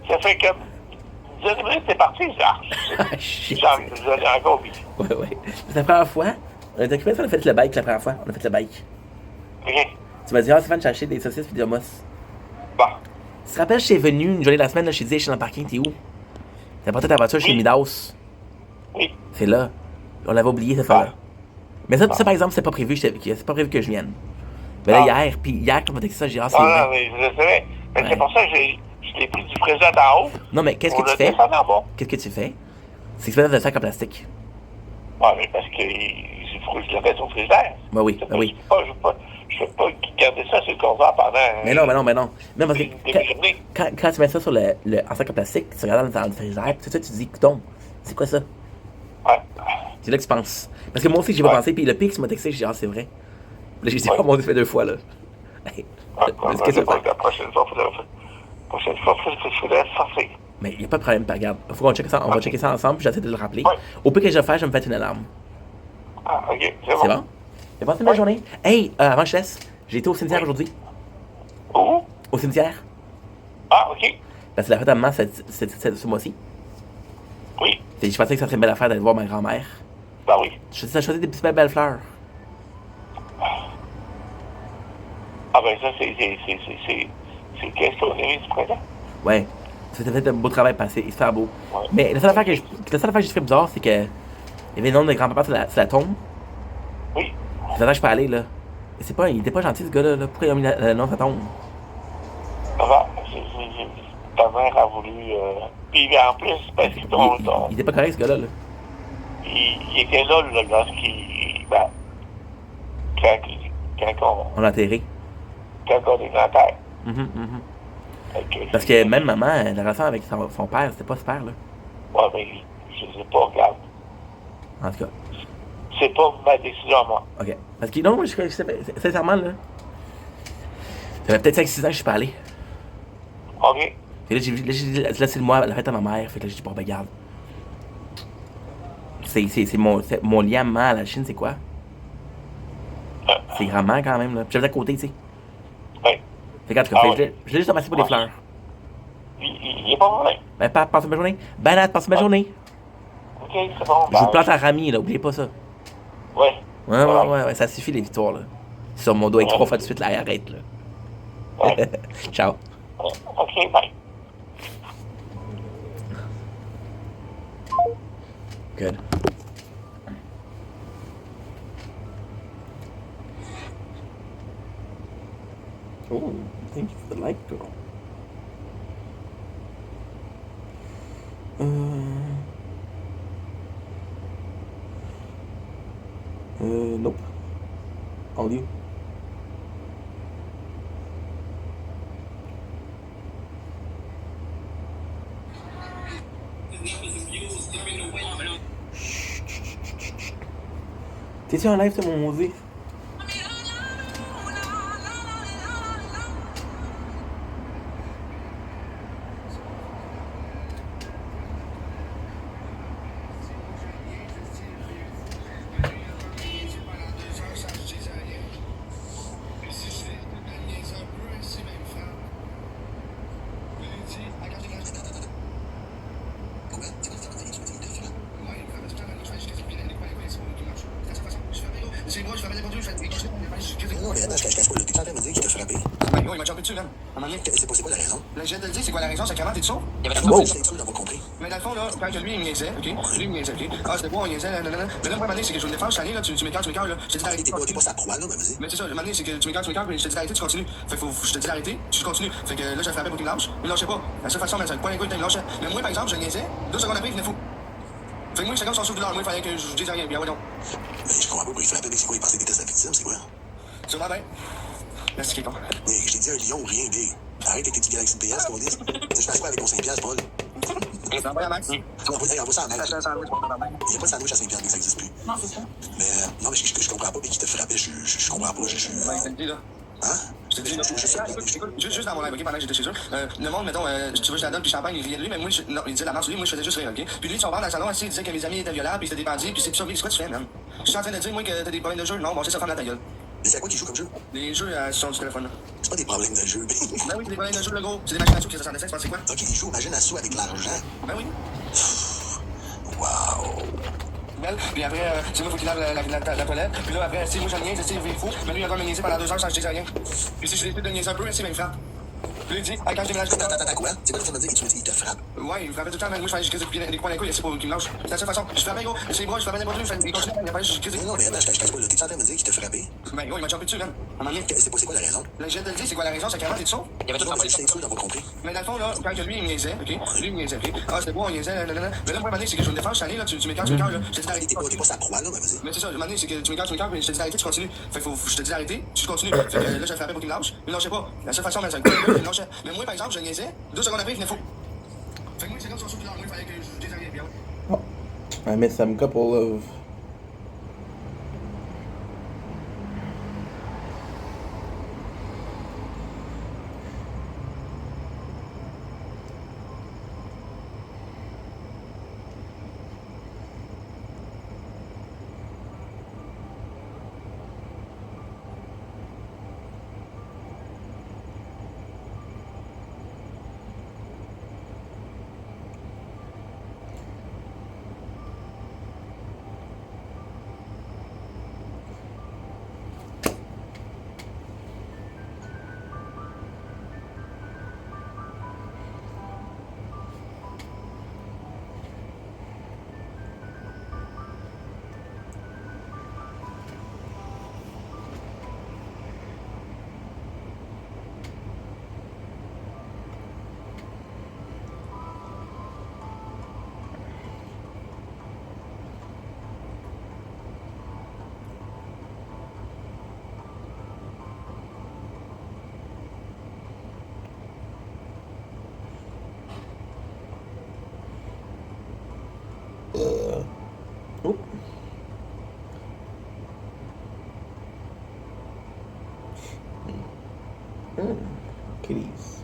ça fait comme 10 minutes, t'es parti, ça. Ah, shit. J'en ai encore oublié. Ouais, ouais. C'est la première fois. On a occupé, on a fait le bike la première fois. On a fait le bike. OK. Tu m'as dit, ah, Stéphane, j'ai acheté des saucisses et des hummus. Bon. Tu te rappelles, je suis venu une journée de la semaine, là, je t'ai dit, je suis dans le parking, t'es où? T'as porté ta voiture chez Oui. Midas. Oui. C'est là. On l'avait oublié, cette fois-là. Ah. Mais ça, par exemple, c'est pas prévu, c'est pas prévu que je vienne. Mais là, Ah. hier, quand on m'a texté ça, j'ai dit, ah, c'est Ah, non, vrai. mais je savais. Mais Ouais. c'est pour ça que je l'ai pris du président d'en haut. Non, mais qu'est-ce On que tu l'a fais? descendu en bas. Qu'est-ce que tu fais? C'est que tu fais dans un sac en plastique. Ouais, mais parce que il faut que je le mette au frigidaire. Ben oui, ben oui. Je peux pas garder ça sur le comptoir pendant. Mais non, mais non, mais non. Non, parce que Une demi-journée. quand tu mets ça sur en sac en plastique, tu regardes dans le frigidaire, puis tout ça, tu te dis, coudonc, c'est quoi ça? Ouais. C'est là que tu penses. Parce que moi aussi, j'y ai pas Ouais. pensé, puis le pire, tu m'as texté, j'ai dit, ah, c'est vrai. Là, j'ai dit, Ouais. oh mon Dieu, ça fait 2 fois, là. Hey, qu'est-ce que tu veux faire? La prochaine fois, il faudrait sortir. Mais il n'y a pas de problème, pas regarde. Faut qu'on check ça, on va checker ça ensemble, puis j'essaie de le rappeler. Ouais. Au pire que je vais faire, je vais me faire une alarme. Ah, OK, c'est C'est bon. bon? J'ai passé une belle journée. Hey, avant que je te laisse, j'ai été au cimetière aujourd'hui. Où? Au cimetière. Ah, OK. Parce que c'est la fête à maman ce mois-ci. Oui. Et je pensais que ça serait une belle affaire d'aller voir ma grand-mère. Ben oui. Je choisi des petites belles fleurs. Ah, ben ça, c'est qu'est-ce qu'on a mis du printemps? Ouais. Ça fait un beau travail passé, il se fait beau. Ouais. Mais la seule affaire que j'ai fait bizarre, c'est que il y avait le nom de grand-papa sur la tombe. Oui. C'est là que je peux aller, là. Et il était pas gentil, ce gars-là. Là. Pourquoi il a mis le nom de sa tombe? Ah, ben, ta mère a voulu. Puis en plus, parce que Il était pas correct, ce gars-là. Là. il était là, lorsqu'il. Ben, quand On l'a enterré. on est en terre. Mhm, mhm. Ok. Parce que même maman, la relation avec son père, c'était pas super, là. Ouais, mais je sais pas, regarde. En tout cas. C'est pas ma décision à moi. OK. Parce que non, sincèrement, là. Ça fait peut-être 5-6 ans que je suis pas allé. OK. Et là, j'ai dit, là, c'est le mois, la fête à ma mère. Fait que là, j'ai dit, bon, ben, regarde. C'est mon lien à maman à la Chine, c'est quoi? C'est grand-mère quand même, là. Puis j'avais à côté, tu sais. Ouais. Fait qu'en tout cas, Ah fait, ouais. je l'ai juste ramassé pour des fleurs. Il est pas mauvais. Ben, passe une belle journée. Ben, Nat, passe une belle journée. OK, c'est bon. Je vous plante à Rami, là. Oubliez pas ça. Ouais. Ouais, ça suffit les victoires, là. Sur mon dos avec 3 fois de suite, là, arrête, là. Ouais. Ciao. OK, bye. Good. Oh, thank you for the like, girl. Nope. All you. T'es-tu en live, toi, mon maudit? Non, mais attends, je cache pas, là. T'es en train de me dire qu'il t'a frappé. Ben, gros, il m'a jumpé dessus, là. À un moment donné. C'est quoi la raison? Là, je viens de te le dire, c'est quoi la raison? C'est comment t'es chaud? Il y avait Wow. ça, on l'a pas compris. Mais dans le fond, là, quand que lui, il me niaisait, OK? Lui, il me niaisait, OK? Ah, c'était quoi, on niaisait, là. Mais là, le moment donné, c'est que je voulais faire cette année, là, tu m'écœures, là. Je te dis d'arrêter. T'es pas sa proie, là, mais vas-y. Mais c'est ça, le moment donné, c'est que tu m'écœures, puis je te dis d'arrêter, tu continues. Fait que je te dis d'arrêter, tu continues. Fait que là, je le frappais pour qu'il me lâche. Il me lâchait pas. La seule façon, mais ça le point d'un coup, il me lâchait. Mais moi, par exemple, je le niaisais. 2 secondes après, il venait fou. Fait que moi, chacun s'en souvenir, moi, il fallait que je dise rien, bien, ouais, donc. Mais je comprends pas pourquoi il frappait, mais c'est quoi? Il pensait que t'étais sa victime, c'est quoi? Sûrement bien. Merci, Kékon. Mais je t'ai dit un lion ou rien, big. Arrête avec tes petits Galaxy PS, qu'on dit. Je fais quoi avec mon 5$, Paul? C'est envoyé à Max. Envoie ça à Max. T'as acheté un sandwich pour ta mère. Il n'y a pas de sandwich à 5$, mais ça n'existe plus. Non, c'est ça. Mais non, mais je comprends pas, mais qui te frappait, je comprends pas. Ouais, je te le dis, là. Hein? Je te dis, là. Écoute, juste dans mon live, OK, pendant que j'étais chez eux, le monde, mettons, tu vois, je la donne, puis champagne, il riait de lui, mais moi, non, il disait la marche de lui, moi, je faisais juste rire, OK? Puis lui, son bar dans le salon, assis, il disait que mes amis étaient violables, puis c'était des bandits, puis c'est ça, c'est quoi tu fais, man? Je suis en train de dire, moi, que t'as des problèmes de jeu, non, bon, c'est ça, ferme ta gueule. Mais c'est à quoi qu'il joue comme jeu? Les jeux sur du téléphone, là. C'est pas des problèmes de jeu. Ben oui, c'est des problèmes de jeu, le gros. C'est des machines à sous qui se dessin, c'est quoi? Ok, il joue aux machines à sous avec l'argent. Ben oui. Wow. Belle. Puis après, c'est moi, faut qu'il lave la toilette. Puis là, après, si moi, j'en niaise, il est fou. Mais lui, il a encore me niaiser pendant 2 heures sans que je dise rien. Puis si je décide de niaiser un peu, il me frappe. Puis il dit, ah, quand je déménage. Attends, quoi? C'est quoi que tu me dire? Il te frappe. Ouais, il me frappait tout le temps, mais moi, je faisais juste des coups dans les couilles, c'est pour qu'il me lâche. C'est la seule façon. Je frappais, gros. C'est les bras, je frappais n'importe où. Il continue, il apparaît, je crise. Non, mais attends, je t'ai pas là. T'es en train de me dire qu'il t'a frappé? Ben, gros, il m'a jumpé dessus, man. À un moment donné. C'est quoi la raison? Là, je viens de te le dire, c'est quoi la raison? C'est qu'avant, t'es chaud? Il y avait tout Non, le mais temps. c'est sûr d'avoir compris. Mais dans le fond, là, quand que lui, il me niaisait, ok? Lui, il me niaisait, ok? Ah, c'était beau, on niaisait, là. Mais là, moi, à un moment donné, c'est que je me défends, je suis allé, là, tu m'écœures, là. Je te dis d'arrêter. T'es pas sa proie, là, mais vas-y. Mais c'est ça, à un moment donné, c'est que tu m'écœures, mais je te dis d'arrêter, tu continues. Fait que je te dis d'arrêter, tu continues. Fait que là, je le frappais pour qu'il me lâche. Il me lâchait pas. La seule façon, c'est que il me lâchait. Mais moi, par exemple, je le niaisais. 2 secondes après, il venait fou. Fait que moi, c'est comme son souffle, moi, il fallait que je dise rien, bien. Oh, I missed some couple of. Oh. Kitties.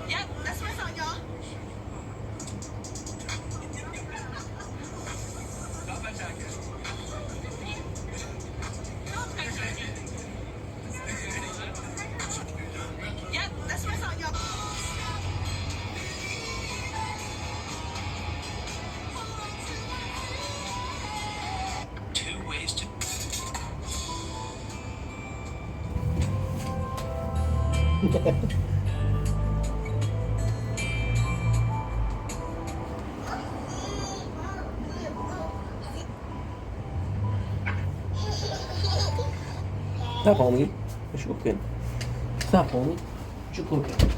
Yep, that's my song, y'all. Yep, that's my song, y'all. Two ways to. Stop, homie. What you cooking? Stop, homie. What you cooking?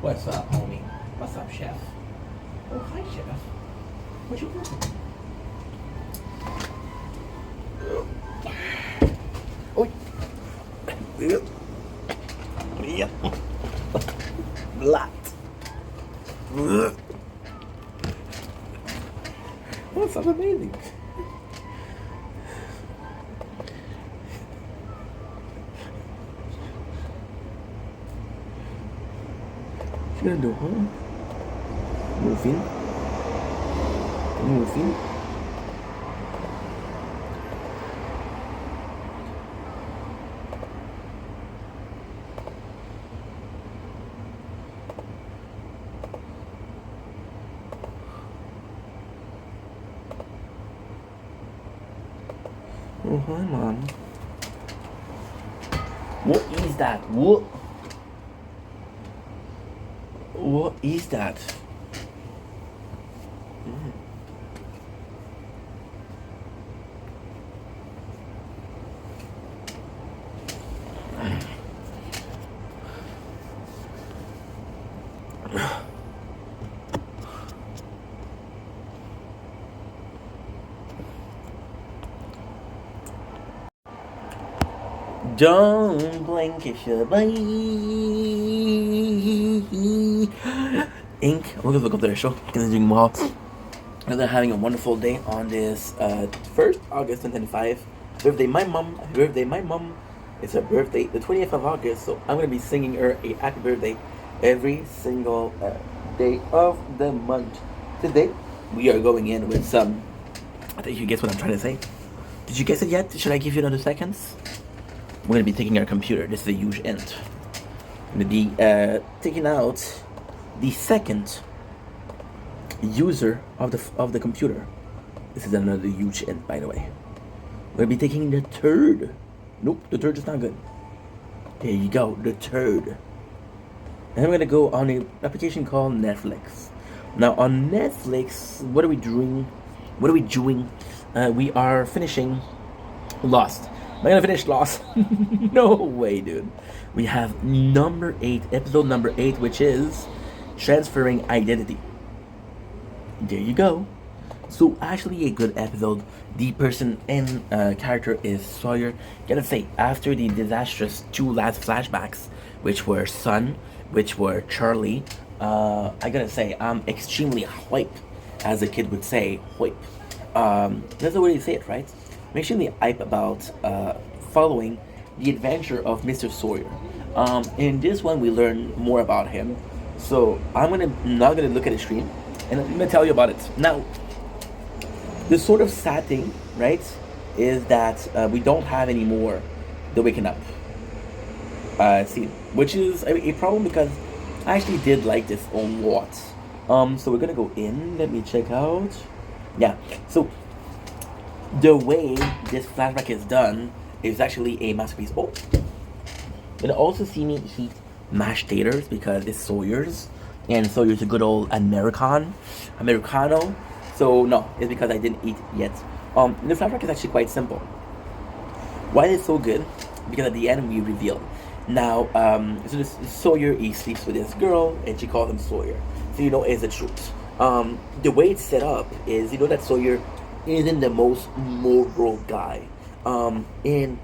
What's up, homie? What's up, chef? Oh, hi, chef. What you cooking? Oh. Yep. Yep. Blatt. What's up, amazing? What you gonna do, huh? Moving? Moving? Oh, hi, Mom. What is that? What is that? Don't blink if you blink. Ink. We're gonna look up their show because they're doing well. And they're having a wonderful day on this 1st August 2025 birthday. My mom, happy birthday. My mom, it's her birthday, the 20th of August. So I'm gonna be singing her a happy birthday every single day of the month. Today we are going in with some. I think you guess what I'm trying to say. Did you guess it yet? Should I give you another seconds? We're gonna be taking our computer. This is a huge int. I'm gonna be taking out the second user of the computer. This is another huge int, by the way. We're gonna be taking the third. Nope, the third is not good. There you go, the third. And we're gonna go on an application called Netflix. Now on Netflix, what are we doing? We are finishing Lost. Am I gonna finish Lost? No way, dude. We have episode number 8, which is transferring identity. There you go. So actually a good episode. The person in character is Sawyer. Gotta say, after the disastrous 2 last flashbacks, which were Sun, which were Charlie, I gotta say I'm extremely hype, as a kid would say, hype. That's the way you say it, right? I'm extremely hype about following the adventure of Mr. Sawyer. In this one, we learn more about him. So I'm not gonna look at the screen, and I'm gonna tell you about it now. The sort of sad thing, right, is that we don't have any more the waking up scene, which is a problem because I actually did like this a lot. So we're gonna go in. Let me check out. Yeah. So the way this flashback is done is actually a masterpiece. Oh, you'll also see me eat mashed taters because it's Sawyer's, and Sawyer's a good old Americano. So no, it's because I didn't eat yet. The flashback is actually quite simple. Why is it so good? Because at the end we reveal. Now, so this Sawyer, he sleeps with this girl, and she calls him Sawyer. So you know it's the truth. The way it's set up is, you know that Sawyer isn't the most moral guy. In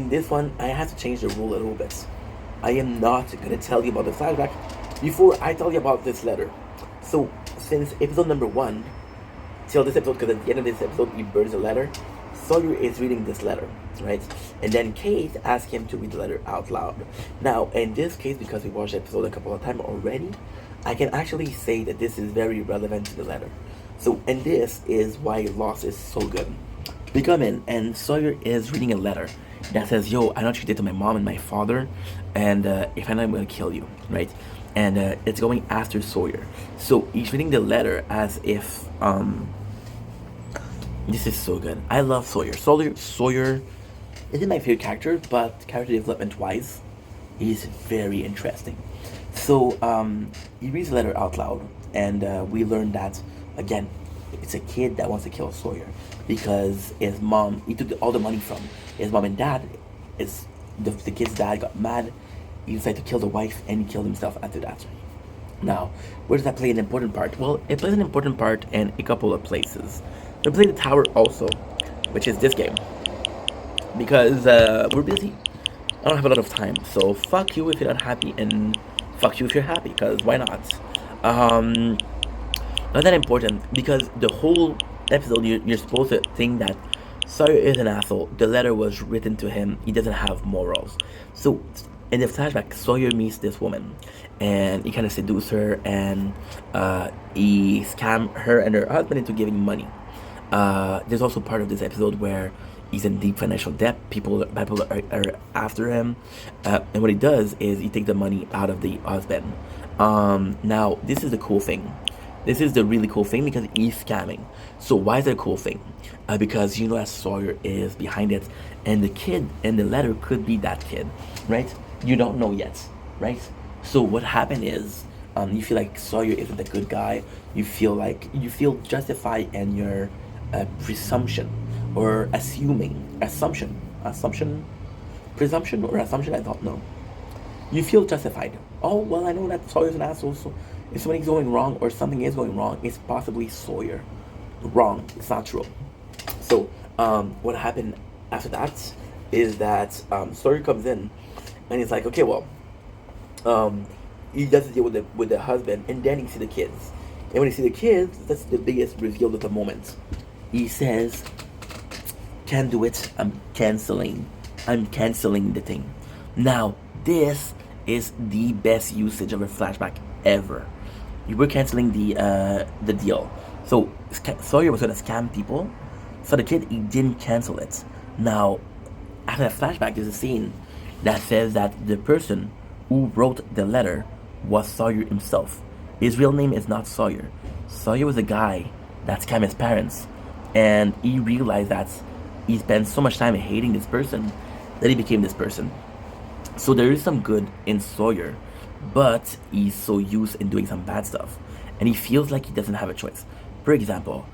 this one, I have to change the rule a little bit. I am not gonna tell you about the flashback before I tell you about this letter. So since episode number 1 till this episode, because at the end of this episode he burns a letter, Sawyer is reading this letter, right? And then Kate asked him to read the letter out loud. Now, in this case, because we watched the episode a couple of times already, I can actually say that this is very relevant to the letter. So, and this is why Lost is so good. We come in, and Sawyer is reading a letter that says, yo, I know what you did to my mom and my father, and if I'm gonna kill you, right? And it's going after Sawyer. So he's reading the letter as if, this is so good. I love Sawyer. Sawyer isn't my favorite character, but character development-wise, he's very interesting. So he reads the letter out loud, and we learn that, again, it's a kid that wants to kill Sawyer because his mom, he took all the money from his mom and dad. The kid's dad got mad. He decided to kill the wife, and he killed himself after that. Now, where does that play an important part? Well, it plays an important part in a couple of places. We play the tower also, which is this game, because we're busy. I don't have a lot of time, so fuck you if you're not happy, and fuck you if you're happy, because why not? Not that important, because the whole episode you're supposed to think that Sawyer is an asshole. The letter was written to him. He doesn't have morals. So in the flashback, Sawyer meets this woman, and he kind of seduces her, and he scams her and her husband into giving money. There's also part of this episode where he's in deep financial debt. People are after him, and what he does is he takes the money out of the husband. Now, this is the cool thing. This is the really cool thing because he's scamming. So why is it a cool thing? Because you know that Sawyer is behind it, and the kid in the letter could be that kid, right? You don't know yet, right? So what happened is, you feel like Sawyer isn't a good guy. You feel justified in your presumption or presumption or assumption. I don't know. You feel justified. Oh well, I know that Sawyer's an asshole. So if something's going wrong or something is going wrong, it's possibly Sawyer. Wrong. It's not true. So what happened after that is that Sawyer comes in and he's like, okay, well, he does deal with the husband, and then you see the kids. And when you see the kids, that's the biggest reveal of the moment. He says, "Can't do it. I'm canceling the thing." Now this is the best usage of a flashback ever. You were canceling the deal. So Sawyer was gonna scam people. So the kid, he didn't cancel it. Now, after that flashback, there's a scene that says that the person who wrote the letter was Sawyer himself. His real name is not Sawyer. Sawyer was a guy that scammed his parents, and he realized that he spent so much time hating this person that he became this person. So there is some good in Sawyer, but he's so used in doing some bad stuff, and he feels like he doesn't have a choice. For example,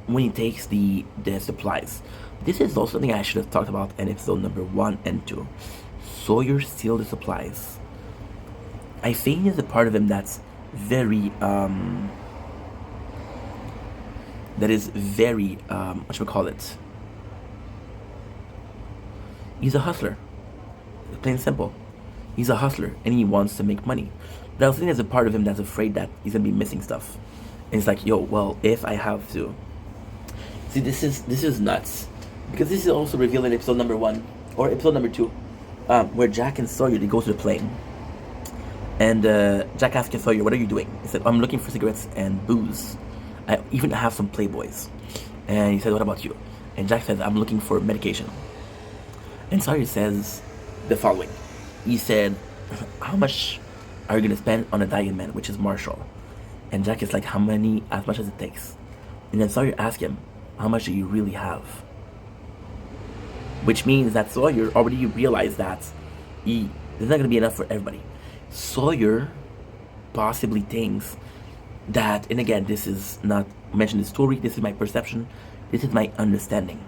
when he takes the supplies. This is also something I should have talked about in episode number 1 and 2. Sawyer steals the supplies. I think there's a part of him that's very whatchamacallit. He's a hustler. Plain and simple. He's a hustler and he wants to make money. But I also think there's a part of him that's afraid that he's gonna be missing stuff. And it's like, yo, well, if I have to. See, this is nuts. Because this is also revealed in episode number 1 or episode number 2, where Jack and Sawyer, they go to the plane. And Jack asks Sawyer, "What are you doing?" He said, "I'm looking for cigarettes and booze. I even have some Playboys." And he said, "What about you?" And Jack says, "I'm looking for medication." And Sawyer says the following. He said, "How much are you going to spend on a dying man?" Which is Marshall. And Jack is like, as much as it takes. And then Sawyer asks him, "How much do you really have?" Which means that Sawyer already realized that there's not going to be enough for everybody. Sawyer possibly thinks that, and again, this is not mentioned in the story, this is my perception, this is my understanding.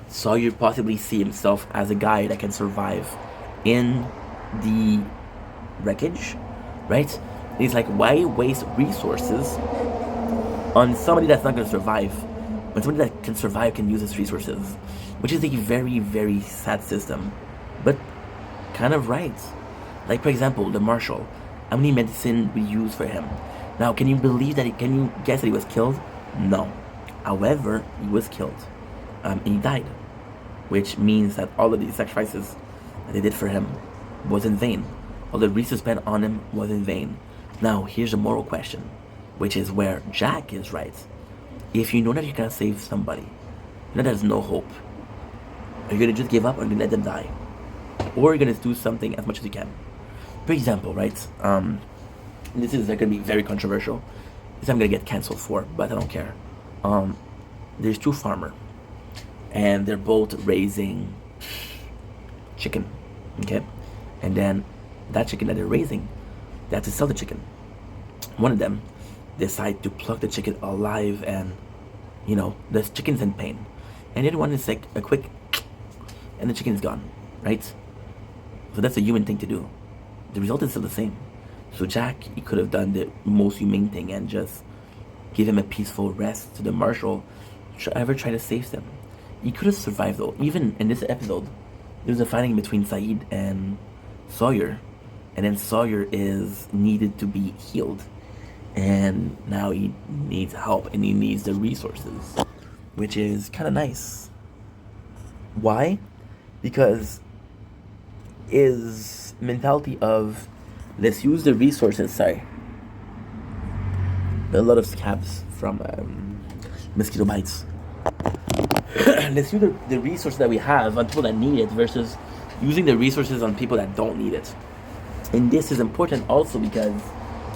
Sawyer possibly see himself as a guy that can survive in the wreckage, right? And he's like, why waste resources on somebody that's not going to survive when somebody that can survive can use his resources? Which is a very, very sad system, but kind of right. Like, for example, the Marshal. How many medicine we use for him? Now, can you believe that? Can you guess that he was killed? No. However, he was killed, and he died, which means that all of these sacrifices that they did for him was in vain. All the resources spent on him was in vain. Now, here's a moral question, which is where Jack is right. If you know that you can't save somebody, you know there's no hope, are you gonna just give up, or are you gonna let them die, or are you gonna do something as much as you can? For example, right? This is gonna be very controversial. This I'm gonna get canceled for, but I don't care. There's two farmers, and they're both raising chicken, okay? And then that chicken that they're raising, they have to sell the chicken. One of them decide to pluck the chicken alive, and the chicken's in pain. And the other one is like a quick, and the chicken is gone, right? So that's a human thing to do. The result is still the same. So Jack, he could have done the most humane thing and just give him a peaceful rest. To the Marshal, ever try to save them. He could have survived though. Even in this episode, there was a fighting between Saeed and Sawyer, and then Sawyer is needed to be healed, and now he needs help and he needs the resources, which is kind of nice. Why? Because his mentality of let's use the resources. Sorry, a lot of scabs from mosquito bites. Let's use the resources that we have on people that need it versus using the resources on people that don't need it. And this is important also because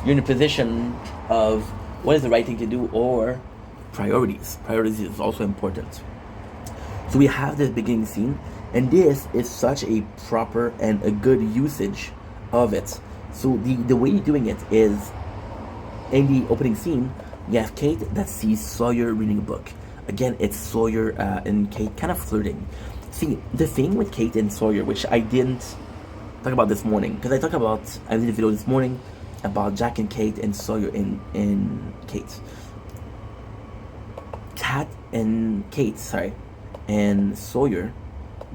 you're in a position of what is the right thing to do, or priorities. Priorities is also important. So we have this beginning scene, and this is such a proper and a good usage of it. So the way you're doing it is, in the opening scene, you have Kate that sees Sawyer reading a book. Again, it's Sawyer and Kate kind of flirting. See, the thing with Kate and Sawyer, which I didn't talk about this morning, because I did a video this morning about Jack and Kate and Sawyer and Kate. Kat and Kate, and Sawyer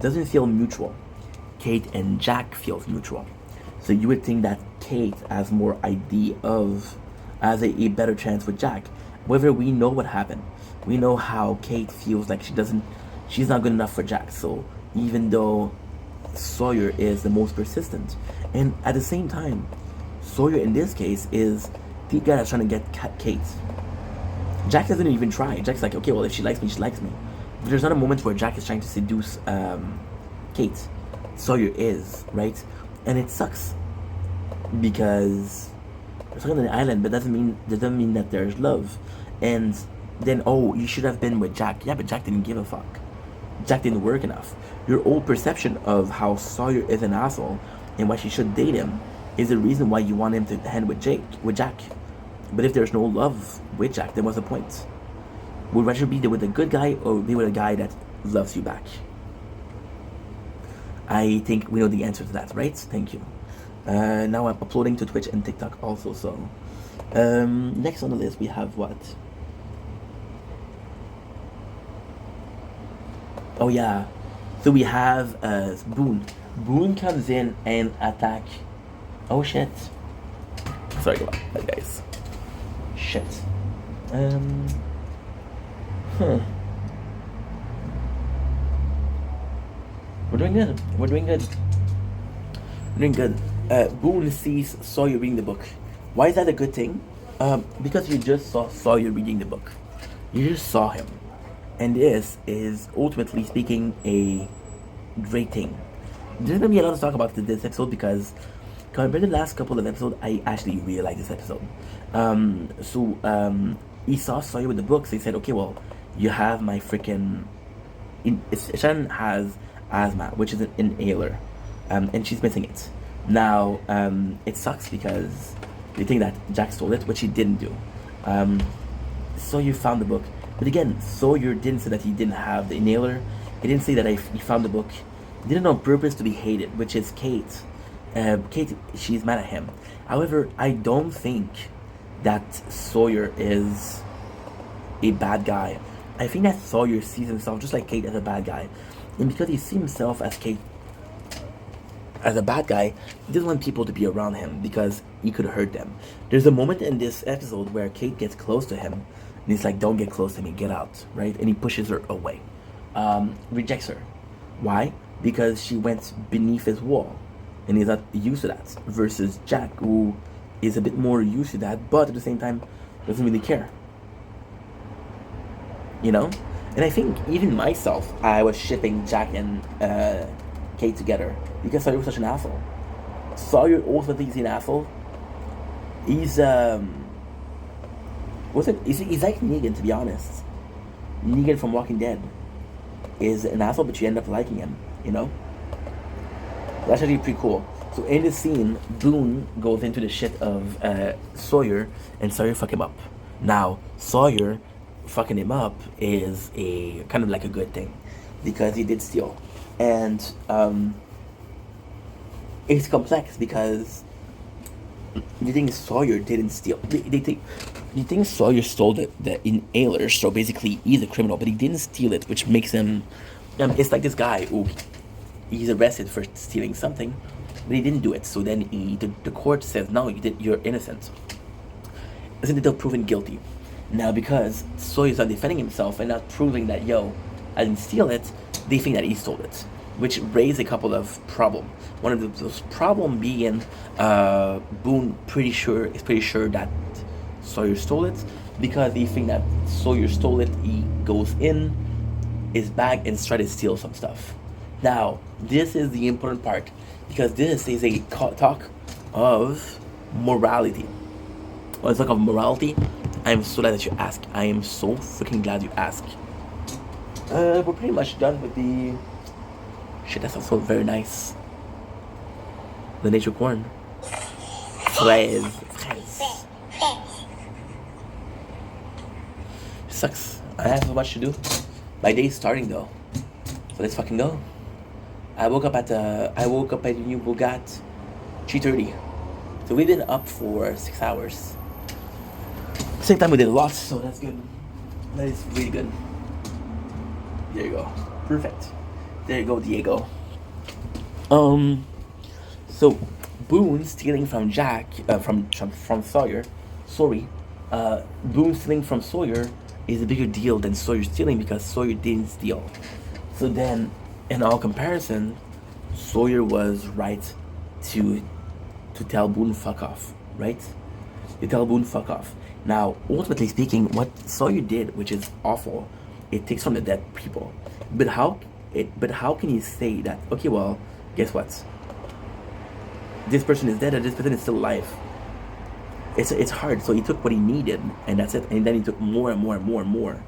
doesn't feel mutual. Kate and Jack feels mutual. So you would think that Kate has more idea of, has a better chance with Jack. However, we know what happened. We know how Kate feels like she's not good enough for Jack. So even though Sawyer is the most persistent, and at the same time, Sawyer in this case is the guy that's trying to get Kate. Jack doesn't even try. Jack's like, okay, well, if she likes me, she likes me. But there's not a moment where Jack is trying to seduce Kate. Sawyer is, right? And it sucks because we're talking on the island, but doesn't mean that there's love. And then, oh, you should have been with Jack. Yeah, but Jack didn't give a fuck. Jack didn't work enough. Your old perception of how Sawyer is an asshole and why she should date him is the reason why you want him to hand with Jack. But if there's no love with Jack, then what's the point? Would rather be with a good guy or be with a guy that loves you back? I think we know the answer to that, right? Thank you. Now I'm uploading to Twitch and TikTok also, so next on the list we have what? Oh yeah, so we have Boone. Boone comes in and attack. Oh shit. Sorry about that, guys. Shit. We're doing good. Boone sees Sawyer reading the book. Why is that a good thing? Because you just saw Sawyer reading the book. You just saw him. And this is, ultimately speaking, a great thing. There's going to be a lot to talk about this episode because compared to the last couple of episodes, I actually really like this episode. He saw Sawyer with the book, so he said, okay, well, you have my freaking... Shannon has asthma, which is an inhaler, and she's missing it. Now, it sucks because they think that Jack stole it, which he didn't do. Sawyer found the book. But again, Sawyer didn't say that he didn't have the inhaler. He didn't say that he found the book. He did it on purpose to be hated, which is Kate. Kate, she's mad at him. However, I don't think that Sawyer is a bad guy. I think that Sawyer sees himself just like Kate as a bad guy. And because he sees himself as Kate as a bad guy, he doesn't want people to be around him because he could hurt them. There's a moment in this episode where Kate gets close to him and he's like, don't get close to me, get out, right? And he pushes her away. Rejects her. Why? Because she went beneath his wall and he's not used to that. Versus Jack, who is a bit more used to that, but at the same time doesn't really care. You know? And I think even myself, I was shipping Jack and Kate together because Sawyer was such an asshole. Sawyer also thinks he's an asshole. He's he's like Negan, to be honest. Negan from Walking Dead is an asshole, but you end up liking him, you know? That's actually pretty cool. So in this scene, Boone goes into the shit of Sawyer, and Sawyer fuck him up. Now, Sawyer fucking him up is a kind of like a good thing because he did steal. And it's complex because you think Sawyer didn't steal. You think Sawyer stole the inhaler, so basically he's a criminal, but he didn't steal it, which makes him... it's like this guy who he's arrested for stealing something, but he didn't do it. So then the court says, no, you're innocent. Isn't it proven guilty? Now, because Sawyer's not defending himself and not proving that, I didn't steal it, they think that he stole it, which raised a couple of problems. One of those problems being Boone is pretty sure that Sawyer stole it. Because they think that Sawyer stole it, he goes in his bag and tries to steal some stuff. Now, this is the important part, because this is a talk of morality. When I talk of morality, I'm so glad that you asked. I am so freaking glad you asked. We're pretty much done with the shit. That's also very nice. The nature corn. Fraise. Sucks. I have so much to do. My day's starting though. So let's fucking go. I woke up at the new Bugatti 3:30. So we've been up for 6 hours. Same time we did a lot, so that's good. That is really good. There you go. Perfect. There you go, Diego. So Boone stealing from Jack, from Sawyer. Sorry. Boone stealing from Sawyer is a bigger deal than Sawyer stealing because Sawyer didn't steal. So then, in all comparison, Sawyer was right to tell Boone fuck off, right? To tell Boone fuck off. Now, ultimately speaking, what Sawyer did, which is awful, it takes from the dead people. But how can you say that? Okay, well, guess what? This person is dead, or this person is still alive. It's hard. So he took what he needed, and that's it. And then he took more and more and more and more,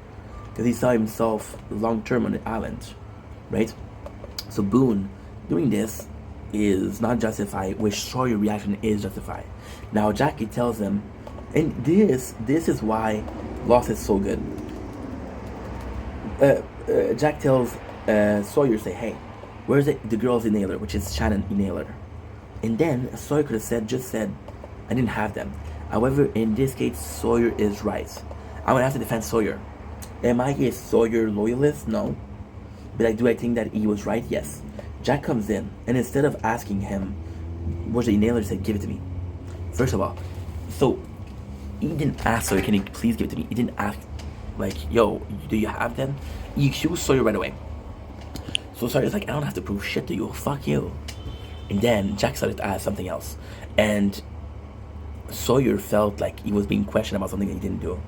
because he saw himself long term on the island, right? So Boone doing this is not justified, which Sawyer's reaction is justified. Now Jackie tells him, and this is why Lost is so good. Jack tells Sawyer, say, hey, where's the girl's inhaler, which is Shannon inhaler? And then Sawyer could have just said, I didn't have them. However, in this case, Sawyer is right. I'm gonna have to defend Sawyer. Am I a Sawyer loyalist? No. But do I think that he was right? Yes. Jack comes in, and instead of asking him, where's the inhaler, he said, give it to me. First of all, so he didn't ask Sawyer, can you please give it to me? He didn't ask, like, yo, do you have them? He accused Sawyer right away. So Sawyer's like, I don't have to prove shit to you. Fuck you. And then Jack started to ask something else. And Sawyer felt like he was being questioned about something that he didn't do.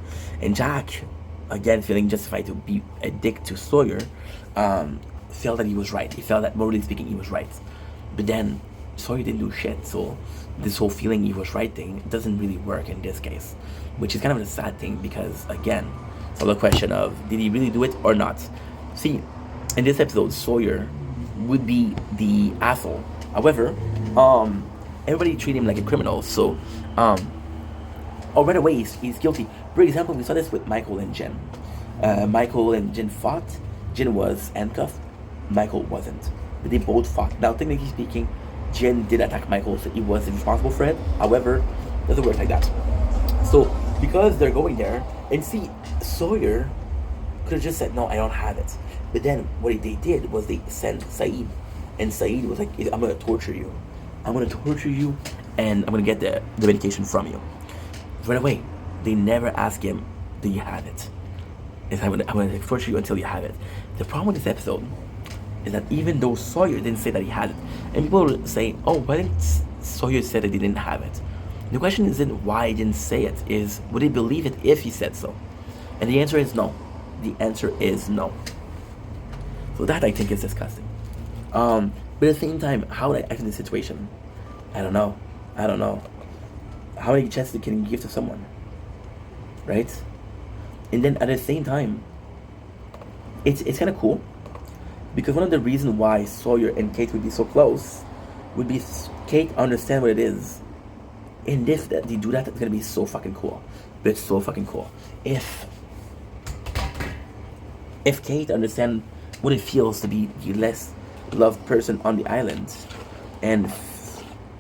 And Jack, again, feeling justified to be a dick to Sawyer, felt that he was right. He felt that, morally speaking, he was right. But then Sawyer didn't do shit. So this whole feeling he was right thing doesn't really work in this case. Which is kind of a sad thing because, again, it's all a question of, did he really do it or not? See, in this episode, Sawyer would be the asshole. However, everybody treat him like a criminal, so, right away he's guilty. For example, we saw this with Michael and Jen. Michael and Jen fought. Jen was handcuffed. Michael wasn't. But they both fought. Now, technically speaking, Jen did attack Michael, so he was responsible for it. However, it doesn't work like that. So, because they're going there, and see, Sawyer could have just said, no, I don't have it. But then what they did was they sent Saeed. And Saeed was like, I'm going to torture you. I'm going to torture you, and I'm going to get the medication from you. Right away, they never ask him, do you have it? It's, I'm going to torture you until you have it. The problem with this episode is that even though Sawyer didn't say that he had it, and people will say, oh, why didn't Sawyer say that he didn't have it? The question isn't why he didn't say it, is would they believe it if he said so? And the answer is no. The answer is no. So that, I think, is disgusting. But at the same time, how would I act in this situation? I don't know. How many chances can you give to someone? Right? And then at the same time, it's kind of cool. Because one of the reasons why Sawyer and Kate would be so close would be Kate understand what it is. And if that they do that, it's going to be so fucking cool. But it's so fucking cool. If Kate understands what it feels to be the less loved person on the island, and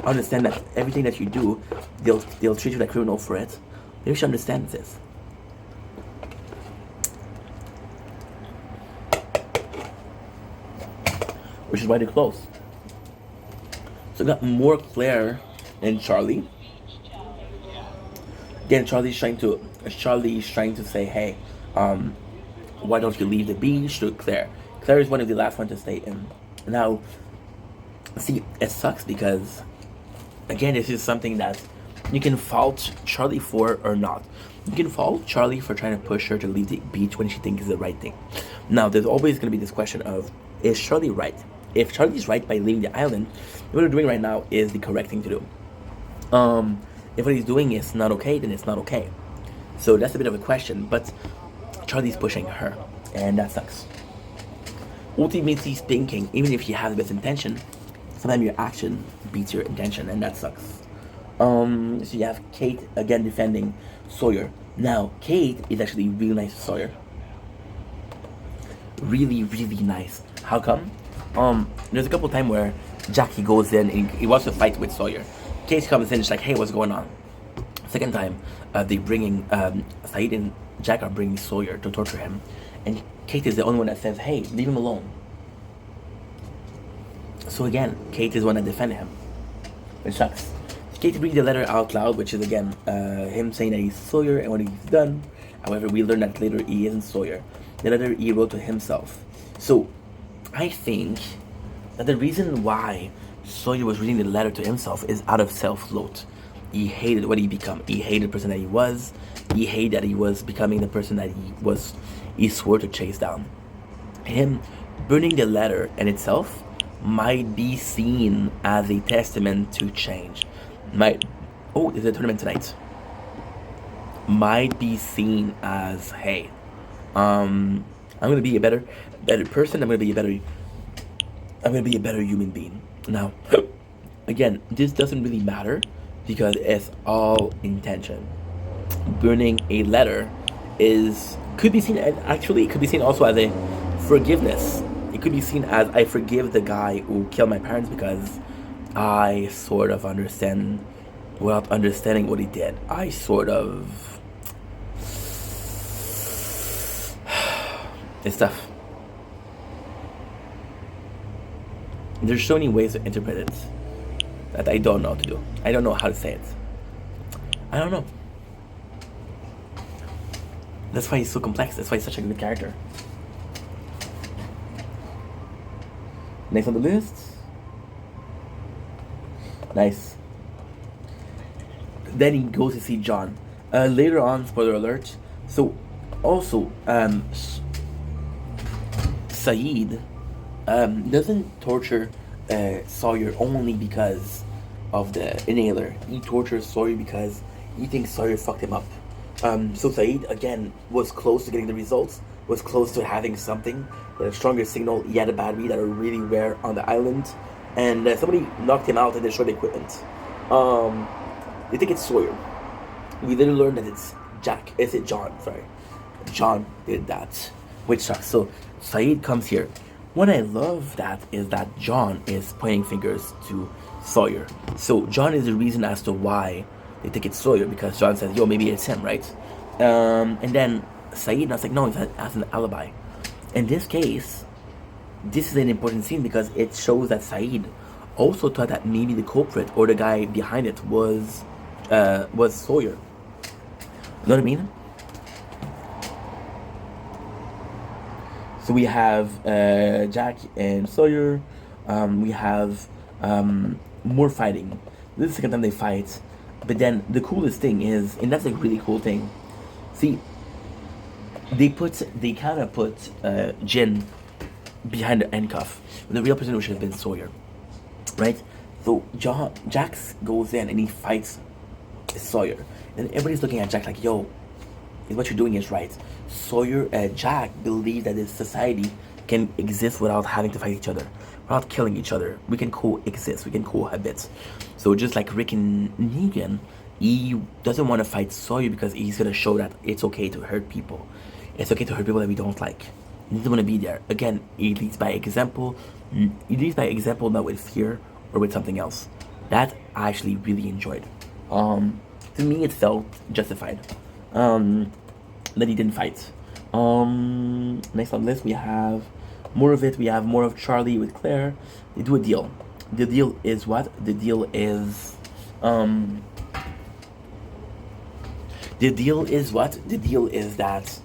understand that everything that you do, they'll treat you like a criminal for it, maybe she understands this. Which is why they're close. So we got more Claire and Charlie. Again, Charlie's trying to say, hey, why don't you leave the beach to Claire? Claire is one of the last ones to stay in. Now, see, it sucks because, again, this is something that you can fault Charlie for or not. You can fault Charlie for trying to push her to leave the beach when she thinks is the right thing. Now, there's always going to be this question of, is Charlie right? If Charlie's right by leaving the island, what they're doing right now is the correct thing to do. If what he's doing is not okay, then it's not okay. So that's a bit of a question, but Charlie's pushing her, and that sucks. Ultimately speaking, even if you have the best intention, sometimes your action beats your intention, and that sucks. So you have Kate again defending Sawyer. Now, Kate is actually really nice to Sawyer. Really, really nice. How come? There's a couple times where Jackie goes in and he wants to fight with Sawyer. Kate comes in, she's like, hey, what's going on? Second time, they bringing Sayid and Jack are bringing Sawyer to torture him, and Kate is the only one that says, hey, leave him alone. So again, Kate is the one that defends him, which sucks. Kate reads the letter out loud, which is again him saying that he's Sawyer and what he's done. However, we learn that later he isn't Sawyer. The letter he wrote to himself. So I think that the reason why Sawyer was reading the letter to himself is out of self-loath. He hated what he become. He hated the person that he was. He hated that he was becoming the person that he swore to chase down. Him burning the letter in itself might be seen as a testament to change. There's a tournament tonight. Might be seen as, hey, I'm gonna be a better person. I'm gonna be a better human being. Now, again, this doesn't really matter because it's all intention. Burning a letter could be seen also as a forgiveness. It could be seen as, I forgive the guy who killed my parents because I sort of understand without understanding what he did. I sort of... It's tough. There's so many ways to interpret it that I don't know how to do. I don't know how to say it. I don't know. That's why he's so complex. That's why he's such a good character. Next on the list. Nice. Then he goes to see John. Later on, spoiler alert. So, also, Sayid doesn't torture Sawyer only because of the inhaler. He tortures Sawyer because he thinks Sawyer fucked him up. So Sayid, again, was close to getting the results, was close to having something, a stronger signal. He had a battery that are really rare on the island, and somebody knocked him out and destroyed the equipment. They think it's Sawyer. We later learned that it's Jack. Is it John? Sorry. John did that, which sucks. So Sayid comes here. What I love that is that John is pointing fingers to Sawyer. So John is the reason as to why they think it's Sawyer, because John says, yo, maybe it's him, right? And then Sayid was like, no, he has an alibi. In this case, this is an important scene because it shows that Sayid also thought that maybe the culprit or the guy behind it was Sawyer. You know what I mean? So we have Jack and Sawyer. We have more fighting. This is the second time they fight. But then the coolest thing is, and that's a really cool thing. See, they kind of put Jin behind the handcuff. The real person should have been Sawyer, right? So Jax goes in and he fights Sawyer, and everybody's looking at Jack like, "Yo, what you're doing is right." Sawyer and Jack believe that this society can exist without having to fight each other, without killing each other. We can coexist. We can cohabit. So just like Rick and Negan, he doesn't want to fight Sawyer because he's gonna show that it's okay to hurt people. It's okay to hurt people that we don't like. He doesn't want to be there. Again, he leads by example. He leads by example, not with fear or with something else. That I actually really enjoyed. To me, it felt justified. That he didn't fight. Next on the list, we have more of it. We have more of Charlie with Claire. They do a deal. The deal is what? The deal is what? The deal is that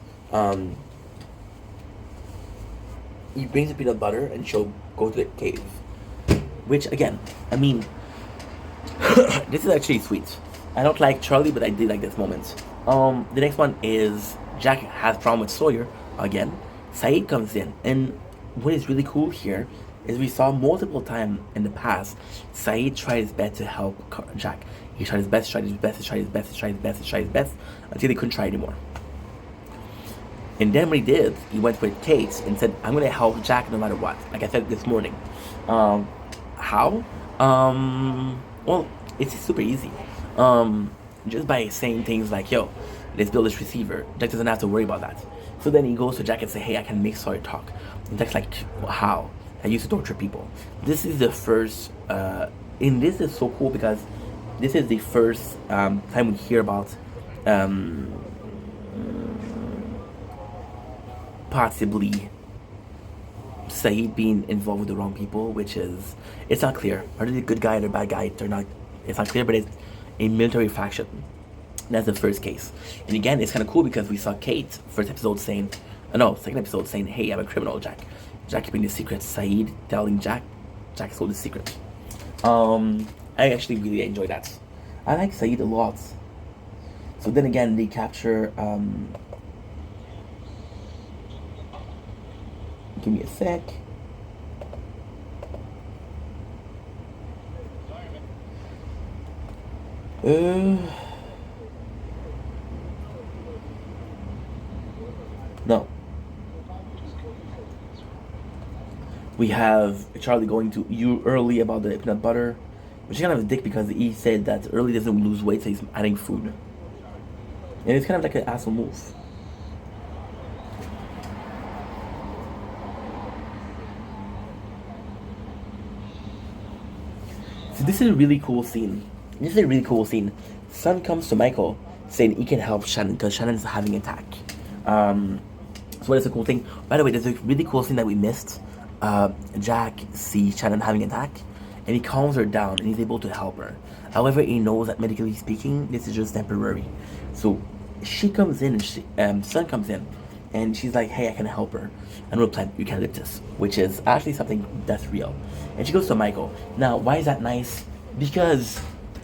he brings the peanut butter and she'll go to the cave. Which again, I mean, this is actually sweet. I don't like Charlie, but I did like this moment. The next one is Jack has a problem with Sawyer again. Sayid comes in, and what is really cool here is we saw multiple times in the past, Saeed tried his best to help Jack. He tried his best, tried his best, tried his best, tried his best, tried his best, until he couldn't try anymore. And then when he did, he went with Kate and said, I'm going to help Jack no matter what. Like I said this morning. How? Well, it's super easy. Just by saying things like, yo, let's build this receiver. Jack doesn't have to worry about that. So then he goes to Jack and say, hey, I can make Sawyer talk. And Jack's like, how? I used to torture people. This is the first, and this is so cool because this is the first time we hear about possibly Saeed being involved with the wrong people, which is, it's not clear. Are they a good guy or a bad guy? They're not, it's not clear, but it's a military faction. That's the first case. And again, it's kind of cool because we saw Kate, first episode saying, second episode saying, hey, I'm a criminal, Jack. Jack keeping the secret. Saeed telling Jack told the secret. I actually really enjoy that. I like Saeed a lot. So then again, they capture, give me a sec. No. We have Charlie going to you early about the peanut butter, which is kind of a dick because he said that early doesn't lose weight, so he's adding food. And it's kind of like an asshole move. So this is a really cool scene. Sun comes to Michael saying he can help Shannon because Shannon's having an attack. So that's a cool thing. By the way, there's a really cool scene that we missed. Jack sees Shannon having an attack and he calms her down and he's able to help her. However, he knows that medically speaking, this is just temporary. So she comes in and Sun comes in and she's like, hey, I can help her. And we'll plant eucalyptus, which is actually something that's real. And she goes to Michael. Now, why is that nice? Because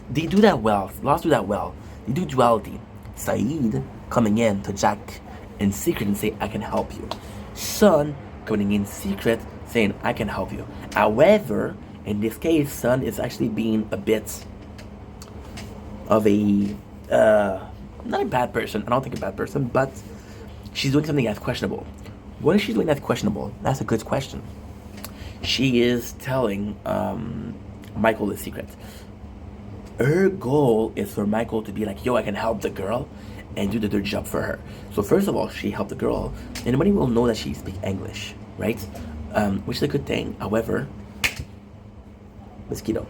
they do that well. Lost do that well. They do duality. Saeed coming in to Jack in secret and say, I can help you. Sun coming in secret saying, I can help you. However, in this case, Sun is actually being a bit of a, not a bad person. I don't think a bad person, but she's doing something that's questionable. What is she doing that's questionable? That's a good question. She is telling Michael the secret. Her goal is for Michael to be like, yo, I can help the girl and do the dirty job for her. So first of all, she helped the girl, and nobody will know that she speaks English, right? Which is a good thing. However, mosquito.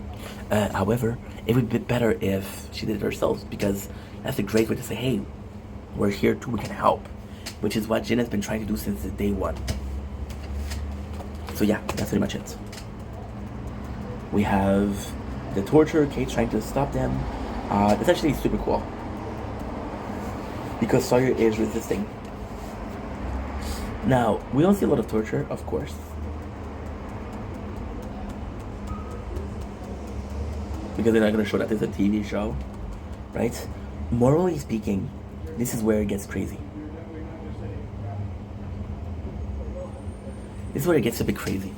However, it would be better if she did it herself because that's a great way to say, hey, we're here too, we can help. Which is what Jin has been trying to do since the day one. So yeah, that's pretty much it. We have the torture, Kate trying to stop them. It's actually super cool. Because Sawyer is resisting. Now, we don't see a lot of torture, of course. Because they're not going to show that there's a TV show. Right? Morally speaking, this is where it gets crazy. This is where it gets a bit crazy.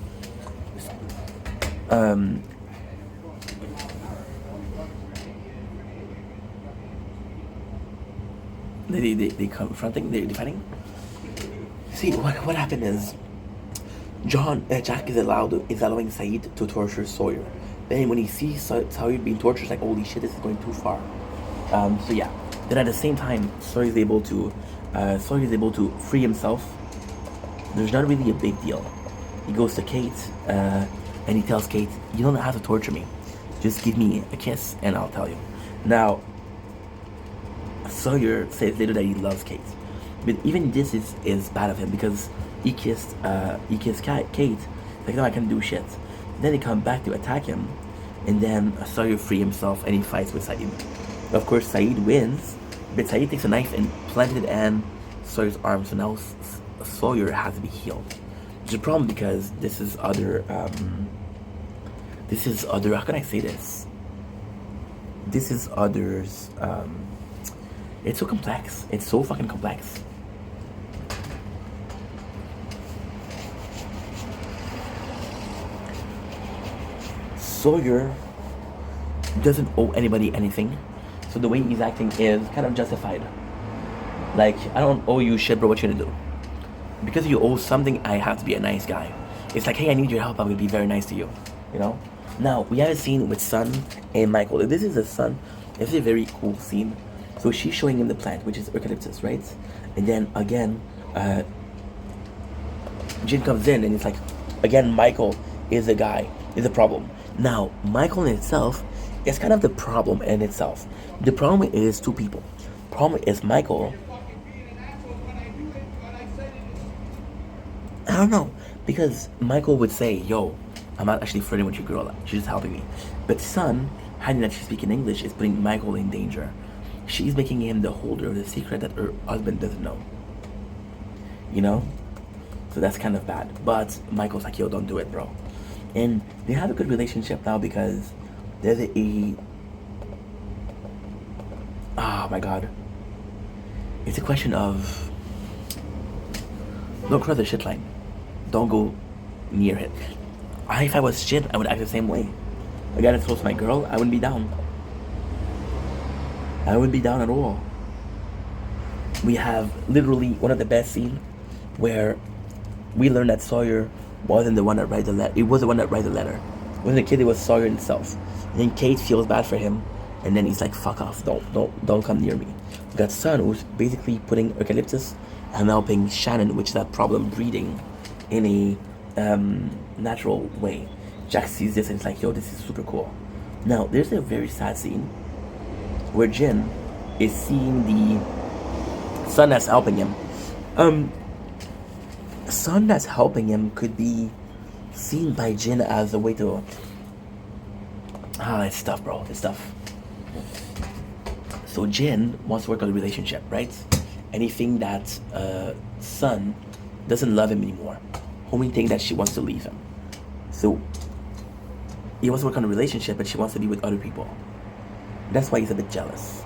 They confronting, they're fighting. See, what happened is, Jack is allowing Saeed to torture Sawyer. Then when he sees Sawyer being tortured, he's like, holy shit, this is going too far. So yeah. Then at the same time, Sawyer is able to free himself. There's not really a big deal. He goes to Kate, and he tells Kate, you don't have to torture me. Just give me a kiss, and I'll tell you. Now, Sawyer says later that he loves Kate. But even this is bad of him because he kissed Kate. Like, no, I can't do shit. Then they come back to attack him, and then Sawyer free himself and he fights with Saeed. Of course, Saeed wins, but Saeed takes a knife and planted it in Sawyer's arm, so now Sawyer has to be healed. Which is a problem because this is other, how can I say this? This is others, it's so complex. It's so fucking complex. Sawyer doesn't owe anybody anything, so the way he's acting is kind of justified. Like, I don't owe you shit, bro. What you gonna do? Because you owe something, I have to be a nice guy. It's like, hey, I need your help. I'm gonna be very nice to you. You know. Now we have a scene with Sun and Michael. This is a Sun. This is a very cool scene. So she's showing him the plant, which is eucalyptus, right? And then again, Jin comes in and it's like, again, Michael is the guy, is the problem. Now, Michael in itself is kind of the problem in itself. The problem is two people. Problem is Michael. I don't know, because Michael would say, yo, I'm not actually flirting with your girl, she's just helping me. But Sun, hiding that she's speaking English, is putting Michael in danger. She's making him the holder of the secret that her husband doesn't know. You know? So that's kind of bad. But Michael's like, yo, don't do it, bro. And they have a good relationship now because there's oh my god. It's a question of don't cross the shit line. Don't go near it. If I was shit, I would act the same way. A guy that's close to my girl, I wouldn't be down. I wouldn't be down at all. We have literally one of the best scenes where we learn that Sawyer wasn't the one that wrote the letter. It was the one that wrote the letter. It wasn't the kid, it was Sawyer himself. And then Kate feels bad for him, and then he's like, fuck off, don't come near me. We got Sun, who's basically putting eucalyptus and helping Shannon, which is that problem breeding in a natural way. Jack sees this and he's like, yo, this is super cool. Now, there's a very sad scene where Jin is seeing the Sun that's helping him. Sun that's helping him could be seen by Jin as a way to... it's tough, bro. It's tough. So Jin wants to work on the relationship, right? Anything that Sun doesn't love him anymore. Only thing that she wants to leave him. So he wants to work on a relationship, but she wants to be with other people. That's why he's a bit jealous.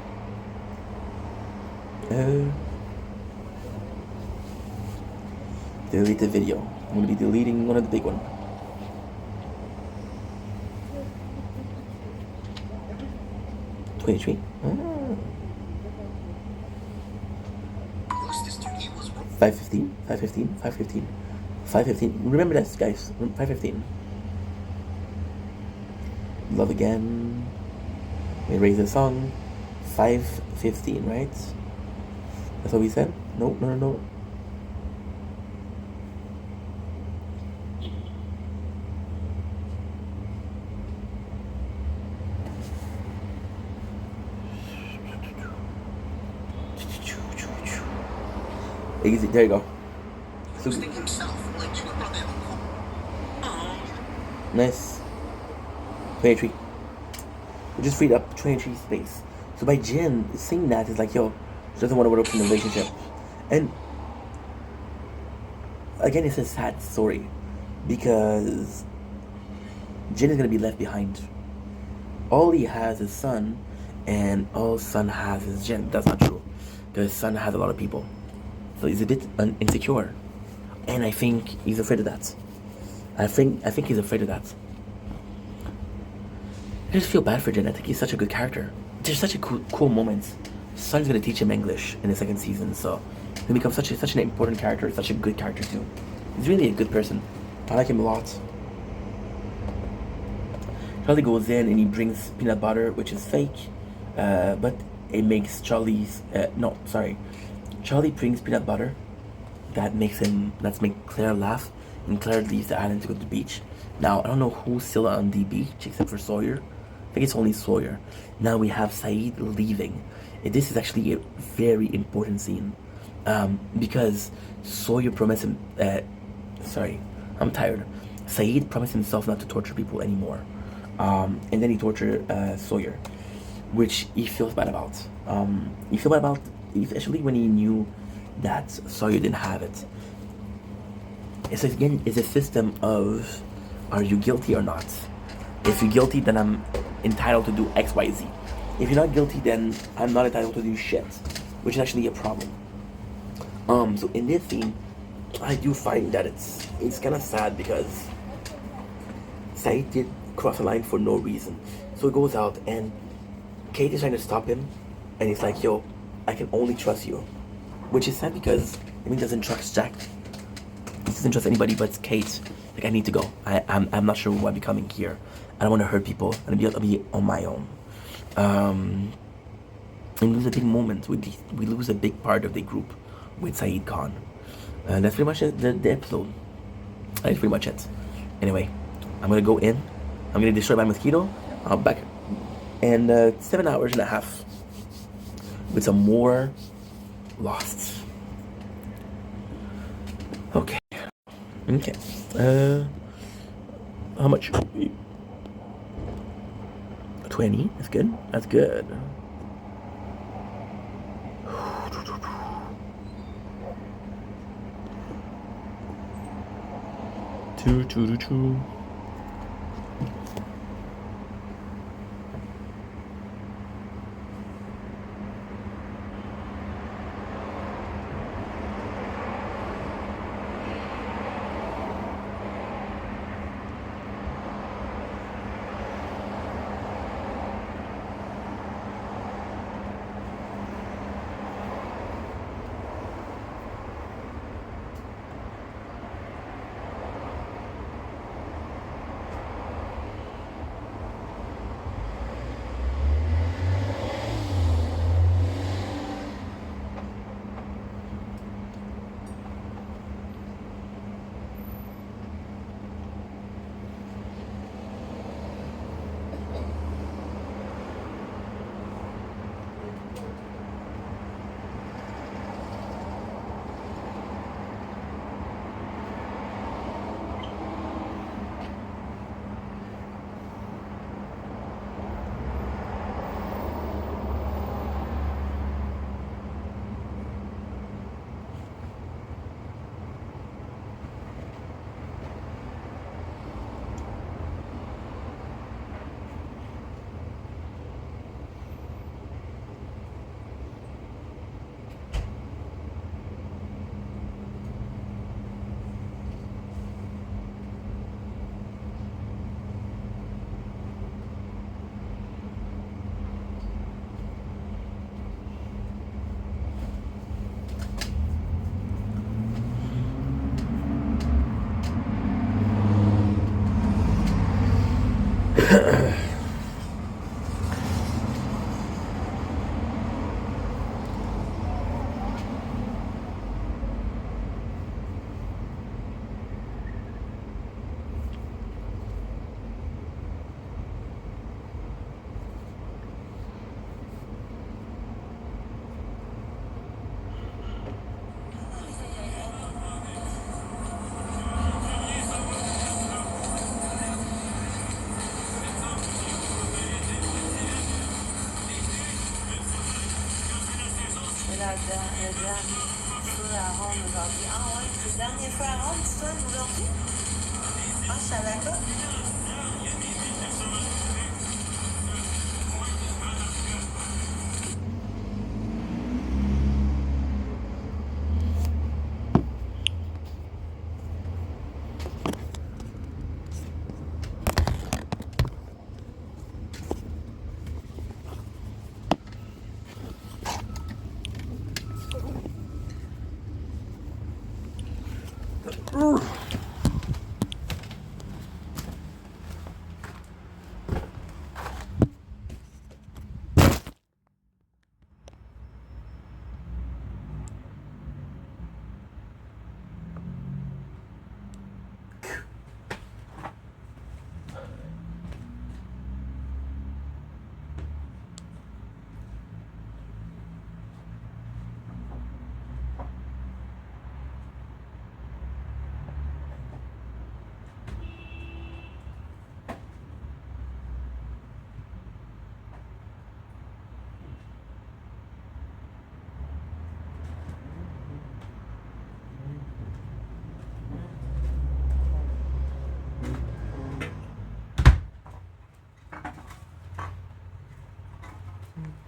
Delete the video. I'm gonna be deleting one of the big ones. $23. 515, 515, 515, 515. Remember this, guys. 515. Love Again. We raise the song. 515, right? That's what we said? No. Easy, there you go. Nice. 23. We just freed up 23 space. So by Jin saying that, it's like, yo, she doesn't want to work in a relationship. And again, it's a sad story because Jin is gonna be left behind. All he has is Sun, and all Sun has is Jin. That's not true, because Sun has a lot of people. So he's a bit insecure, and I think he's afraid of that. I think he's afraid of that. I just feel bad for Jin. I think he's such a good character. There's such a cool moments. Sun's gonna teach him English in the second season, so he becomes such an important character, such a good character too. He's really a good person. I like him a lot. Charlie goes in and he brings peanut butter, which is fake, but it makes Charlie brings peanut butter that's make Claire laugh, and Claire leaves the island to go to the beach. Now, I don't know who's still on the beach except for Sawyer. I think it's only Sawyer. Now we have Saeed leaving. And this is actually a very important scene, because Sawyer promised him, I'm tired. Saeed promised himself not to torture people anymore. And then he tortured Sawyer, which he feels bad about. Especially when he knew that Sawyer didn't have it. It's again, it's a system of, are you guilty or not? If you're guilty, then I'm entitled to do X, Y, Z. If you're not guilty, then I'm not entitled to do shit, which is actually a problem. So in this scene, I do find that it's kind of sad because Saeed did cross the line for no reason. So he goes out, and Kate is trying to stop him, and he's like, "Yo, I can only trust you," which is sad because he doesn't trust Jack. He doesn't trust anybody but Kate. Like, I need to go. I'm not sure why I'm coming here. I don't want to hurt people. I'll be on my own. And we lose a big moment. We lose a big part of the group with Saeed Khan. And that's pretty much the episode. That's pretty much it. Anyway, I'm gonna go in. I'm gonna destroy my mosquito. I'll be back in 7 hours and a half with some more Lost. Okay. How much? 20. That's good. That's good. Two. Le dernier feu à Rome aujourd'hui. Ah ouais, c'est le dernier feu à Rome, c'est toi aujourd'hui? Ah, je savais pas.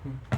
Mm-hmm.